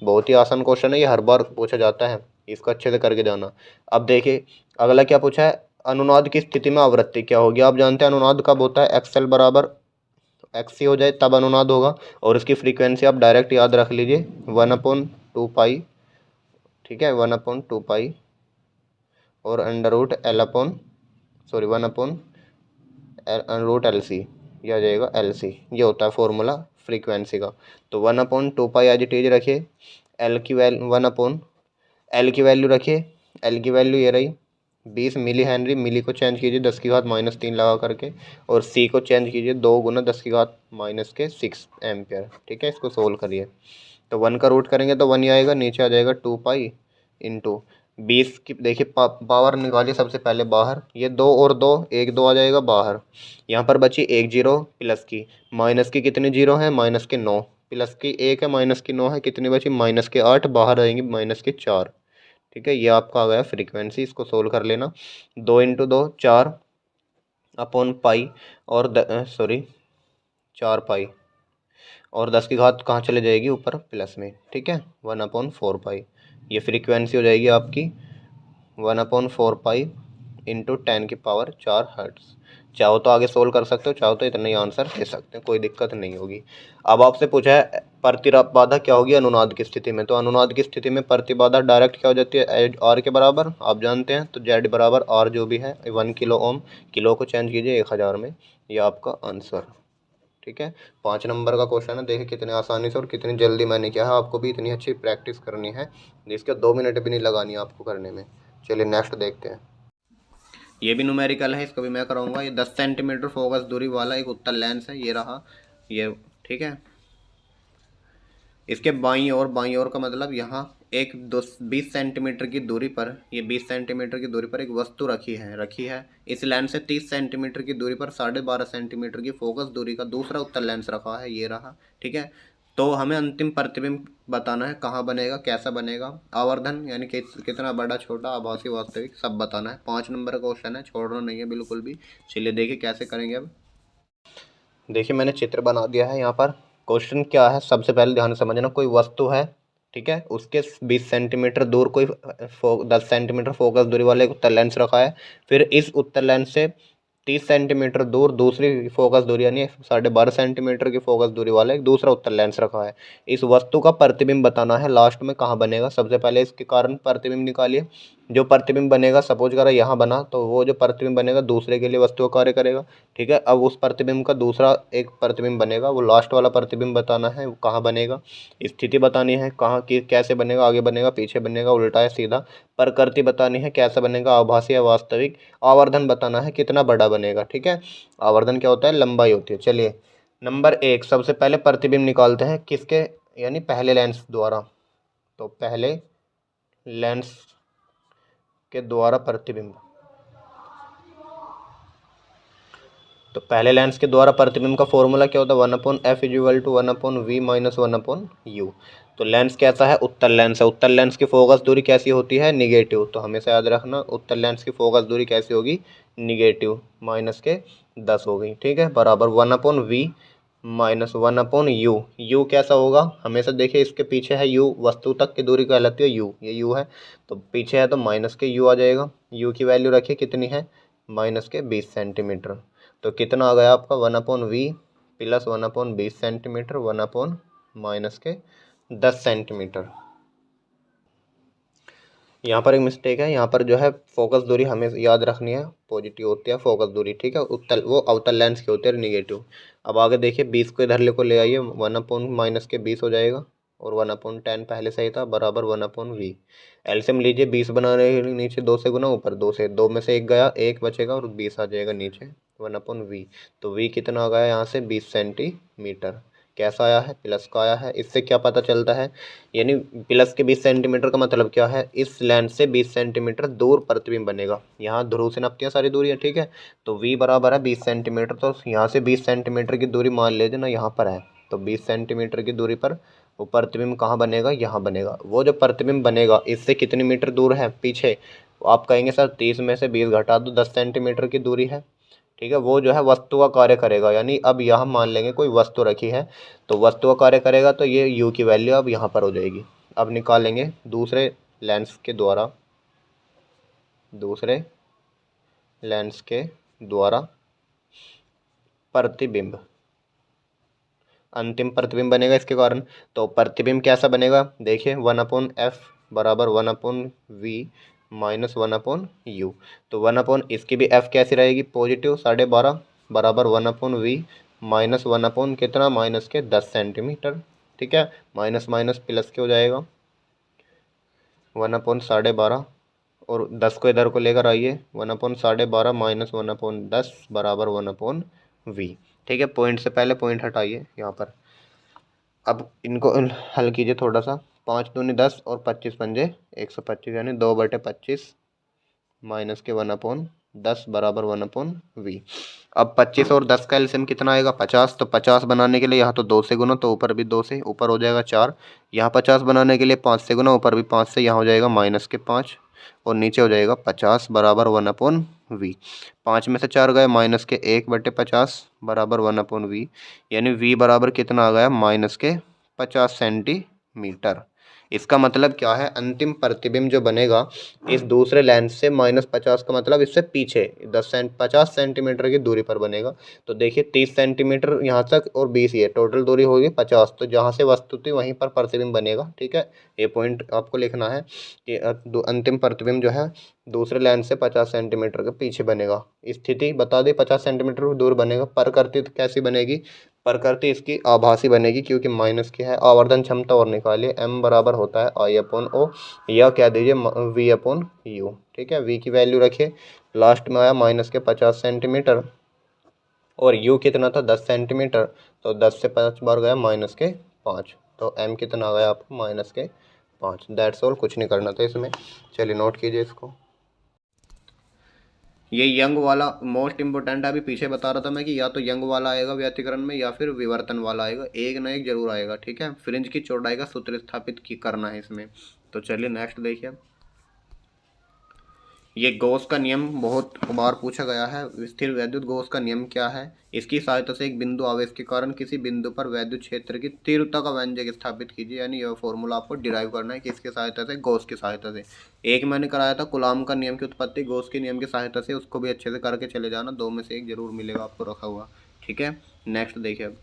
बहुत ही आसान क्वेश्चन है, ये हर बार पूछा जाता है, इसको अच्छे से करके जाना। अब देखिए अगला क्या पूछा है, अनुनाद की स्थिति में आवृत्ति क्या होगी। आप जानते हैं अनुनाद कब होता है, एक्सएल बराबर एक्सी हो जाए तब अनुनाद होगा, और इसकी फ्रीक्वेंसी आप डायरेक्ट याद रख लीजिए 1/2π। ठीक है, 1/2π और √LC, यह आ जाएगा LC। ये होता है फॉर्मूला फ्रीक्वेंसी का। तो 1/2π एज इट इज रखिए। एल की वैल्यू 1/L की वैल्यू रखिए, एल की वैल्यू ये रही 20 मिली हेनरी। मिली को चेंज कीजिए 10⁻³ लगा करके, और सी को चेंज कीजिए 2 × 10⁻6 एम्पियर। ठीक है, इसको सोल्व करिए तो 1 का रूट करेंगे तो 1 ही आएगा, नीचे आ जाएगा 2π इंटू 20 की। देखिए पावर निकालिए सबसे पहले बाहर, ये 2 और 2 1 2 आ जाएगा बाहर। यहाँ पर बची 1 0 प्लस की, माइनस की कितनी जीरो है, -9, प्लस की 1 है, -9 है, कितनी बची -8, बाहर आएंगी -4। ठीक है, ये आपका आ गया फ्रीक्वेंसी, इसको सोल्व कर लेना। 2 × 2 4/π और 4π, और 10 की घात कहाँ चले जाएगी, ऊपर प्लस में। ठीक है, 1/4π, ये फ्रीक्वेंसी हो जाएगी आपकी 1/4π इंटू 10⁴ हर्ट्ज़। चाहो तो आगे सोल्व कर सकते हो, चाहो तो इतना ही आंसर दे सकते हैं, कोई दिक्कत नहीं होगी। अब आपसे पूछा है प्रतिबाधा क्या होगी अनुनाद की स्थिति में। तो अनुनाद की स्थिति में प्रतिबाधा डायरेक्ट क्या हो जाती है, R के बराबर, आप जानते हैं। तो Z बराबर R जो भी है 1 किलो ओम, किलो को चेंज कीजिए 1000 में, ये आपका आंसर। ठीक है, 5 नंबर का क्वेश्चन है। देखिए कितने आसानी से और कितनी जल्दी मैंने किया है, आपको भी इतनी अच्छी प्रैक्टिस करनी है जिसके 2 मिनट भी नहीं लगानी आपको करने में। चलिए नेक्स्ट देखते हैं। ये भी न्यूमेरिकल है, इसको भी मैं कराऊंगा। ये 10 सेंटीमीटर फोकस दूरी वाला एक उत्तल लेंस है, ये रहा ये। ठीक है, इसके बाईं ओर का मतलब यहाँ एक 20 सेंटीमीटर की दूरी पर, ये 20 सेंटीमीटर की दूरी पर एक वस्तु रखी है। इस लेंस से 30 सेंटीमीटर की दूरी पर 12.5 सेंटीमीटर की फोकस दूरी का दूसरा उत्तर लेंस रखा है, ये रहा। ठीक है, तो हमें अंतिम प्रतिबिंब बताना है, कहाँ बनेगा, कैसा बनेगा, आवर्धन यानी कितना बड़ा, छोटा, आभासी, वास्तविक, सब बताना है। 5 नंबर का क्वेश्चन है, छोड़ना नहीं है बिल्कुल भी। चलिए देखिए कैसे करेंगे। अब देखिए मैंने चित्र बना दिया है यहाँ पर। क्वेश्चन क्या है, सबसे पहले ध्यान से समझना। कोई वस्तु है, ठीक है, उसके 20 सेंटीमीटर दूर कोई 10 सेंटीमीटर फोकस दूरी वाला एक उत्तल लेंस रखा है। फिर इस उत्तल लेंस से 30 सेंटीमीटर दूर दूसरी फोकस दूरी यानी 12.5 सेंटीमीटर की फोकस दूरी वाला एक दूसरा उत्तल लेंस रखा है। इस वस्तु का प्रतिबिंब बताना है, लास्ट में कहाँ बनेगा। सबसे पहले इसके कारण प्रतिबिंब निकालिए। जो प्रतिबिंब बनेगा, सपोज करा यहाँ बना, तो वो जो प्रतिबिंब बनेगा दूसरे के लिए वस्तु का कार्य करेगा। ठीक है, अब उस प्रतिबिंब का दूसरा एक प्रतिबिंब बनेगा, वो लास्ट वाला प्रतिबिंब बताना है, वो कहाँ बनेगा। स्थिति बतानी है, कहाँ की, कैसे बनेगा, आगे बनेगा, पीछे बनेगा, उल्टा है, सीधा। प्रकृति बतानी है, कैसा बनेगा, आभासी या वास्तविक। आवर्धन बताना है, कितना बड़ा बनेगा। ठीक है, आवर्धन क्या होता है, लंबाई होती है। चलिए नंबर 1, सबसे पहले प्रतिबिंब निकालते हैं, किसके, यानी पहले लेंस द्वारा। तो पहले लेंस के द्वारा प्रतिबिंब, तो पहले लेंस के द्वारा प्रतिबिंब का फॉर्मूला क्या होता है, 1/f equal to 1/v minus 1/u। तो लेंस कैसा है, उत्तल लेंस है। उत्तल लेंस की फोकस दूरी कैसी होती है, निगेटिव। तो हमेशा याद रखना, उत्तल लेंस की फोकस दूरी कैसी होगी, निगेटिव, -10 हो गई। ठीक है, बराबर 1/v माइनस 1/u। u कैसा होगा, हमेशा देखिए इसके पीछे है u, वस्तु तक की दूरी कहलाती है u, ये u है, तो पीछे है तो माइनस के u आ जाएगा। u की वैल्यू रखिए कितनी है, -20 सेंटीमीटर। तो कितना आ गया आपका, 1/v प्लस 1/20 सेंटीमीटर, 1/-10 सेंटीमीटर। यहाँ पर एक मिस्टेक है, यहाँ पर जो है फोकस दूरी हमें याद रखनी है, पॉजिटिव होती है फोकस दूरी। ठीक है, उत्तल, वो अवतल लेंस की होती है निगेटिव। अब आगे देखिए, 20 को इधर ले आइए, 1/-20 हो जाएगा, और 1/10 पहले से ही था, बराबर 1/v। एलसीएम लीजिए, 20 बनाने के लिए नीचे 2 से गुना, ऊपर 2 से, 2 में से 1 गया, 1 बचेगा, और 20 आ जाएगा नीचे, 1/v। तो v कितना आ गया यहाँ से, 20 सेंटीमीटर। कैसा आया है, प्लस का आया है। इससे क्या पता चलता है, यानी प्लस के 20 सेंटीमीटर का मतलब क्या है, इस लेंस से 20 सेंटीमीटर दूर प्रतिबिंब बनेगा। यहाँ ध्रुव से नापती हैं सारी दूरियाँ। ठीक है, तो v बराबर है 20 सेंटीमीटर, तो यहाँ से 20 सेंटीमीटर की दूरी मान लीजिए ना, यहाँ पर है, तो 20 सेंटीमीटर की दूरी पर वो प्रतिबिंब कहाँ बनेगा, यहाँ बनेगा। वो जो प्रतिबिंब बनेगा, इससे कितनी मीटर दूर है पीछे, आप कहेंगे सर 30 में से 20 घटा दो, 10 सेंटीमीटर की दूरी है। ठीक है, वो जो है वस्तु का कार्य करेगा, यानी अब यहाँ मान लेंगे कोई वस्तु रखी है, तो वस्तु का कार्य करेगा, तो ये u की वैल्यू अब यहाँ पर हो जाएगी। अब निकालेंगे दूसरे लेंस के द्वारा, दूसरे लेंस के द्वारा प्रतिबिंब, अंतिम प्रतिबिंब बनेगा इसके कारण। तो प्रतिबिंब कैसा बनेगा, देखिए 1/f बराबर 1/v माइनस 1/u। तो 1/, इसकी भी f कैसी रहेगी, पॉजिटिव, 12.5, बराबर 1/v माइनस 1/, कितना, माइनस के 10 सेंटीमीटर। ठीक है, माइनस माइनस प्लस के हो जाएगा, 1/12, और 10 को इधर को लेकर आइए, 1/12 माइनस 1/10 बराबर 1/v। ठीक है, पॉइंट से पहले पॉइंट हटाइए यहाँ पर। अब इनको हल कीजिए थोड़ा सा, 5 दूनी 10 और 25 पंजे 125, यानी 2/25 माइनस के 1/10 बराबर 1/v। अब 25 और 10 का एलसीएम कितना आएगा, 50। तो 50 बनाने के लिए यहाँ तो 2 से गुना, तो ऊपर भी 2 से, ऊपर हो जाएगा 4। यहाँ 50 बनाने के लिए 5 से गुना, ऊपर भी 5 से, यहाँ हो जाएगा -5, और नीचे हो जाएगा 50 बराबर 1/v। 5 में से 4 गए, -1/50 बराबर 1/v, यानी v बराबर कितना आ गया, -50 सेंटीमीटर। इसका मतलब क्या है, अंतिम प्रतिबिंब जो बनेगा इस दूसरे लेंस से -50 का मतलब इससे पीछे 50 सेंटीमीटर की दूरी पर बनेगा। तो देखिए 30 सेंटीमीटर यहाँ तक और 20 ये टोटल दूरी होगी 50, तो जहाँ से वस्तु थी वहीं पर प्रतिबिंब बनेगा। ठीक है, ये पॉइंट आपको लिखना है कि अंतिम प्रतिबिंब जो है दूसरे लेंस से 50 सेंटीमीटर के पीछे बनेगा। स्थिति बता दें, 50 सेंटीमीटर दूर बनेगा। प्रकृति कैसी बनेगी, प्रकृति इसकी आभासी बनेगी, क्योंकि माइनस की है। आवर्धन क्षमता और निकालिए, m बराबर होता है I/O, या क्या दीजिए v/u। ठीक है, v की वैल्यू रखिए, लास्ट में आया -50 सेंटीमीटर, और u कितना था, 10 सेंटीमीटर, तो 10 से 5 बार गया -5, तो m कितना आ गया आपको, -5 5। दैट्स ऑल, कुछ नहीं करना था इसमें। चलिए नोट कीजिए इसको। ये यंग वाला मोस्ट इंपोर्टेंट है। अभी पीछे बता रहा था मैं कि या तो यंग वाला आएगा व्यतिकरण में या फिर विवर्तन वाला आएगा, एक ना एक जरूर आएगा। ठीक है, फ्रिंज की चौड़ाई का सूत्र स्थापित की करना है इसमें। तो चलिए नेक्स्ट देखिए। ये गॉस का नियम बहुत बार पूछा गया है। स्थिर वैद्युत गॉस का नियम क्या है? इसकी सहायता से एक बिंदु आवेश के कारण किसी बिंदु पर वैद्युत क्षेत्र की तीव्रता का व्यंजक स्थापित कीजिए। यानी यह फॉर्मूला आपको डिराइव करना है किसकी सहायता से? गॉस की सहायता से। एक मैंने कराया था कूलॉम का नियम की उत्पत्ति गॉस के नियम की सहायता से, उसको भी अच्छे से करके चले जाना, दो में से एक जरूर मिलेगा आपको रखा हुआ। ठीक है, नेक्स्ट देखिए अब।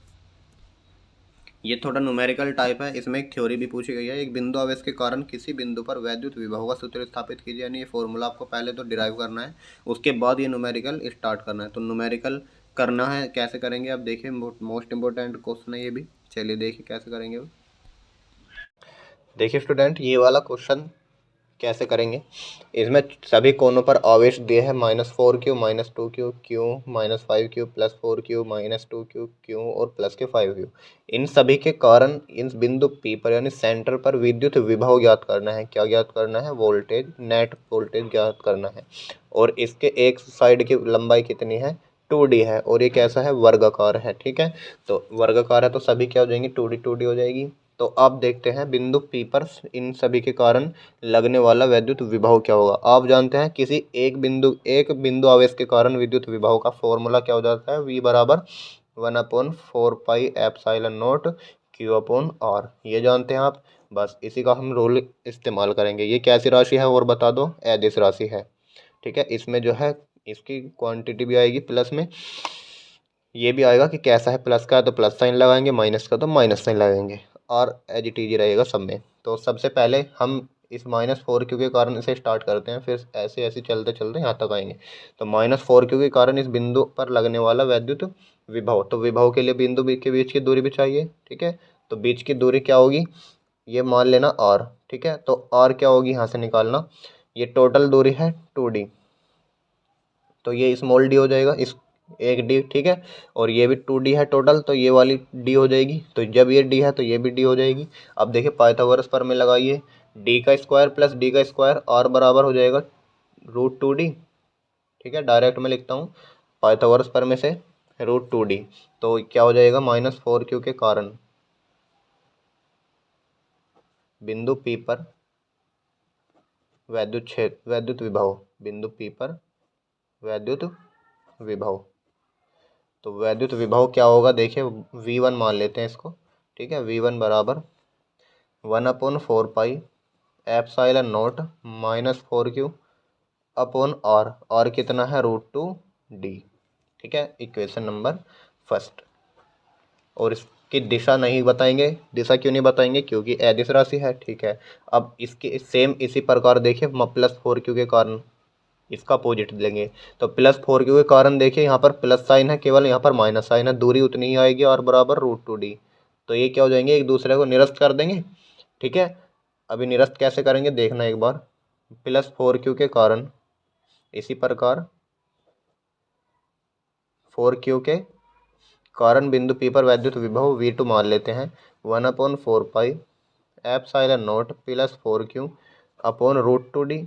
ये थोड़ा न्यूमेरिकल टाइप है, इसमें एक थ्योरी भी पूछी गई है। एक बिंदु आवेश के कारण किसी बिंदु पर वैद्युत विभव का सूत्र स्थापित कीजिए। यानी ये फॉर्मूला आपको पहले तो डिराइव करना है, उसके बाद ये न्यूमेरिकल स्टार्ट करना है। तो न्यूमेरिकल करना है, कैसे करेंगे अब देखिए, मोस्ट इंपॉर्टेंट क्वेश्चन है ये भी। चलिए देखिए कैसे करेंगे अब। देखिए स्टूडेंट, ये वाला क्वेश्चन कैसे करेंगे। इसमें सभी कोनों पर आवेश दिए हैं -4Q, -2Q, Q, -5Q, +4Q, -2Q, Q और +5Q। इन सभी के कारण इन बिंदु P पर यानी सेंटर पर विद्युत विभव ज्ञात करना है। क्या ज्ञात करना है? वोल्टेज, नेट वोल्टेज ज्ञात करना है। और इसके एक साइड की लंबाई कितनी है? 2D है। और ये कैसा है? वर्गाकार है। ठीक है, तो वर्गाकार है तो सभी क्या हो जाएंगी? 2D हो जाएगी। तो आप देखते हैं बिंदु P पर इन सभी के कारण लगने वाला वैद्युत विभव क्या होगा। आप जानते हैं किसी एक बिंदु आवेश के कारण विद्युत विभव का फॉर्मूला क्या हो जाता है? V बराबर 1/4πε0 Q/R। ये जानते हैं आप। बस इसी का हम रूल इस्तेमाल करेंगे। ये कैसी राशि है और बता दो? अदिश राशि है। ठीक है, इसमें जो है इसकी क्वांटिटी भी आएगी प्लस में, ये भी आएगा कि कैसा है, प्लस का है तो प्लस साइन लगाएंगे, माइनस का तो माइनस साइन लगाएंगे, और एज इट इज रहेगा सब में। तो सबसे पहले हम इस -4Q के कारण से स्टार्ट करते हैं, फिर ऐसे ऐसे चलते चलते यहाँ तक आएंगे। तो -4Q के कारण इस बिंदु पर लगने वाला वैद्युत विभव, तो विभव के लिए बिंदु के बीच की दूरी भी चाहिए। ठीक है, तो बीच की दूरी क्या होगी? ये मान लेना R। ठीक है, तो R क्या होगी यहाँ से निकालना। ये टोटल दूरी है 2D, तो ये स्मॉल d हो जाएगा, इस एक d। ठीक है, और ये भी 2D है टोटल, तो ये वाली d हो जाएगी। तो जब ये d है तो ये भी d हो जाएगी। अब देखिए पाइथागोरस प्रमेय लगाइए, d का स्क्वायर प्लस d का स्क्वायर r बराबर हो जाएगा √2d। ठीक है, डायरेक्ट में लिखता हूँ पाइथागोरस प्रमेय से √2d। तो क्या हो जाएगा? -4Q के कारण बिंदु P पर वैद्युत विभव, बिंदु P पर वैद्युत विभव। तो वैद्युत विभव क्या होगा? देखिए V1 मान लेते हैं इसको। ठीक है, V1 बराबर 1/4πε0 -4Q/R। R कितना है? √2d। ठीक है, इक्वेशन नंबर फर्स्ट। और इसकी दिशा नहीं बताएंगे। दिशा क्यों नहीं बताएंगे? क्योंकि अदिश राशि है। ठीक है, अब इसके सेम इसी प्रकार देखिए +4Q के कारण इसका अपोजिट लेंगे। तो +4Q के कारण देखिए यहाँ पर प्लस साइन है, केवल यहाँ पर माइनस साइन है, दूरी उतनी ही आएगी और बराबर √2d। तो ये क्या हो जाएंगे? एक दूसरे को निरस्त कर देंगे। ठीक है, अभी निरस्त कैसे करेंगे देखना एक बार। +4Q के कारण इसी प्रकार 4Q के कारण बिंदु P पर वैद्युत विभव V2 मान लेते हैं 1/4πε0 +4Q/√2d।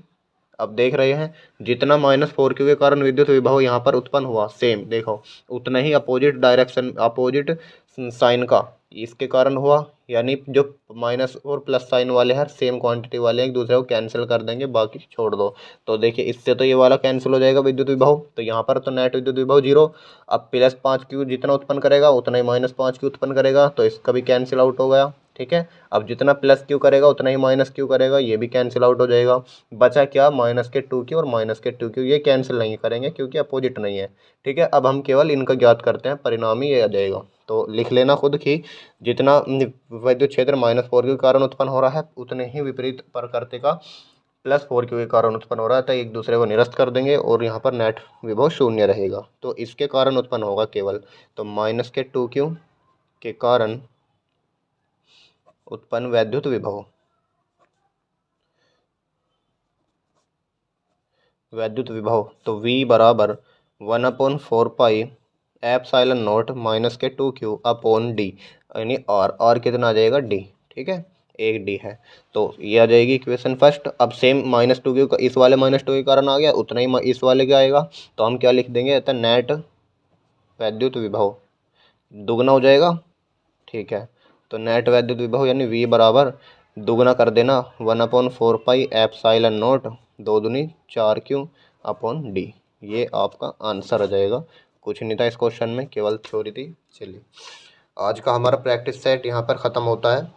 अब देख रहे हैं जितना -4Q के कारण विद्युत विभव यहाँ पर उत्पन्न हुआ, सेम देखो उतना ही अपोजिट डायरेक्शन, अपोजिट साइन का इसके कारण हुआ। यानी जो माइनस और प्लस साइन वाले हैं सेम क्वांटिटी वाले हैं, एक दूसरे को कैंसिल कर देंगे, बाकी छोड़ दो। तो देखिए इससे तो ये वाला कैंसिल हो जाएगा विद्युत विभव, तो यहाँ पर तो नेट विद्युत विभव 0। अब +5Q जितना उत्पन्न करेगा उतना ही -5Q उत्पन्न करेगा, तो इसका भी कैंसिल आउट हो गया। ठीक है, अब जितना +Q करेगा उतना ही -Q करेगा, ये भी कैंसिल आउट हो जाएगा। बचा क्या? -2Q और -2Q, ये कैंसिल नहीं करेंगे क्योंकि अपोजिट नहीं है। ठीक है, अब हम केवल इनका ज्ञात करते हैं, परिणामी ये आ जाएगा। तो लिख लेना खुद कि जितना विद्युत क्षेत्र -4Q के कारण उत्पन्न हो रहा है उतने ही विपरीत प्रकृति का +4Q के कारण उत्पन्न हो रहा है, तो एक दूसरे को निरस्त कर देंगे और यहाँ पर नेट विभव शून्य रहेगा। तो इसके कारण उत्पन्न होगा केवल, तो -2Q के कारण उत्पन्न वैद्युत विभव, तो V बराबर 1/4πε0 -2Q/d, यानी R कितना आ जाएगा? d। ठीक है, एक डी है। तो ये आ जाएगी इक्वेशन फर्स्ट। अब सेम -2 के इस वाले -2 के कारण आ गया, उतना ही इस वाले का आएगा। तो हम क्या लिख देंगे, अतः नेट वैद्युत विभव दुगना हो जाएगा। ठीक है, तो नेट वैद्युत विभव यानी V बराबर दुगना कर देना 1/4 पाई एप्सिलॉन नॉट 2 दूनी 4Q अपॉन डी। ये आपका आंसर आ जाएगा। कुछ नहीं था इस क्वेश्चन में, केवल थ्योरी थी। चलिए, आज का हमारा प्रैक्टिस सेट यहाँ पर ख़त्म होता है।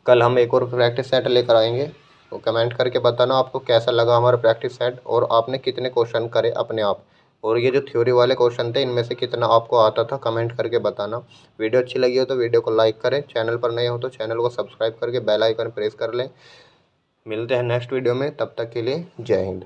कल हम एक और प्रैक्टिस सेट लेकर आएंगे। तो कमेंट करके बताना आपको कैसा लगा हमारा प्रैक्टिस सेट, और आपने कितने क्वेश्चन करे अपने आप, और ये जो थ्योरी वाले क्वेश्चन थे इनमें से कितना आपको आता था, कमेंट करके बताना। वीडियो अच्छी लगी हो तो वीडियो को लाइक करें, चैनल पर नए हो तो चैनल को सब्सक्राइब करके बेल आइकन प्रेस कर लें। मिलते हैं नेक्स्ट वीडियो में, तब तक के लिए जय हिंद।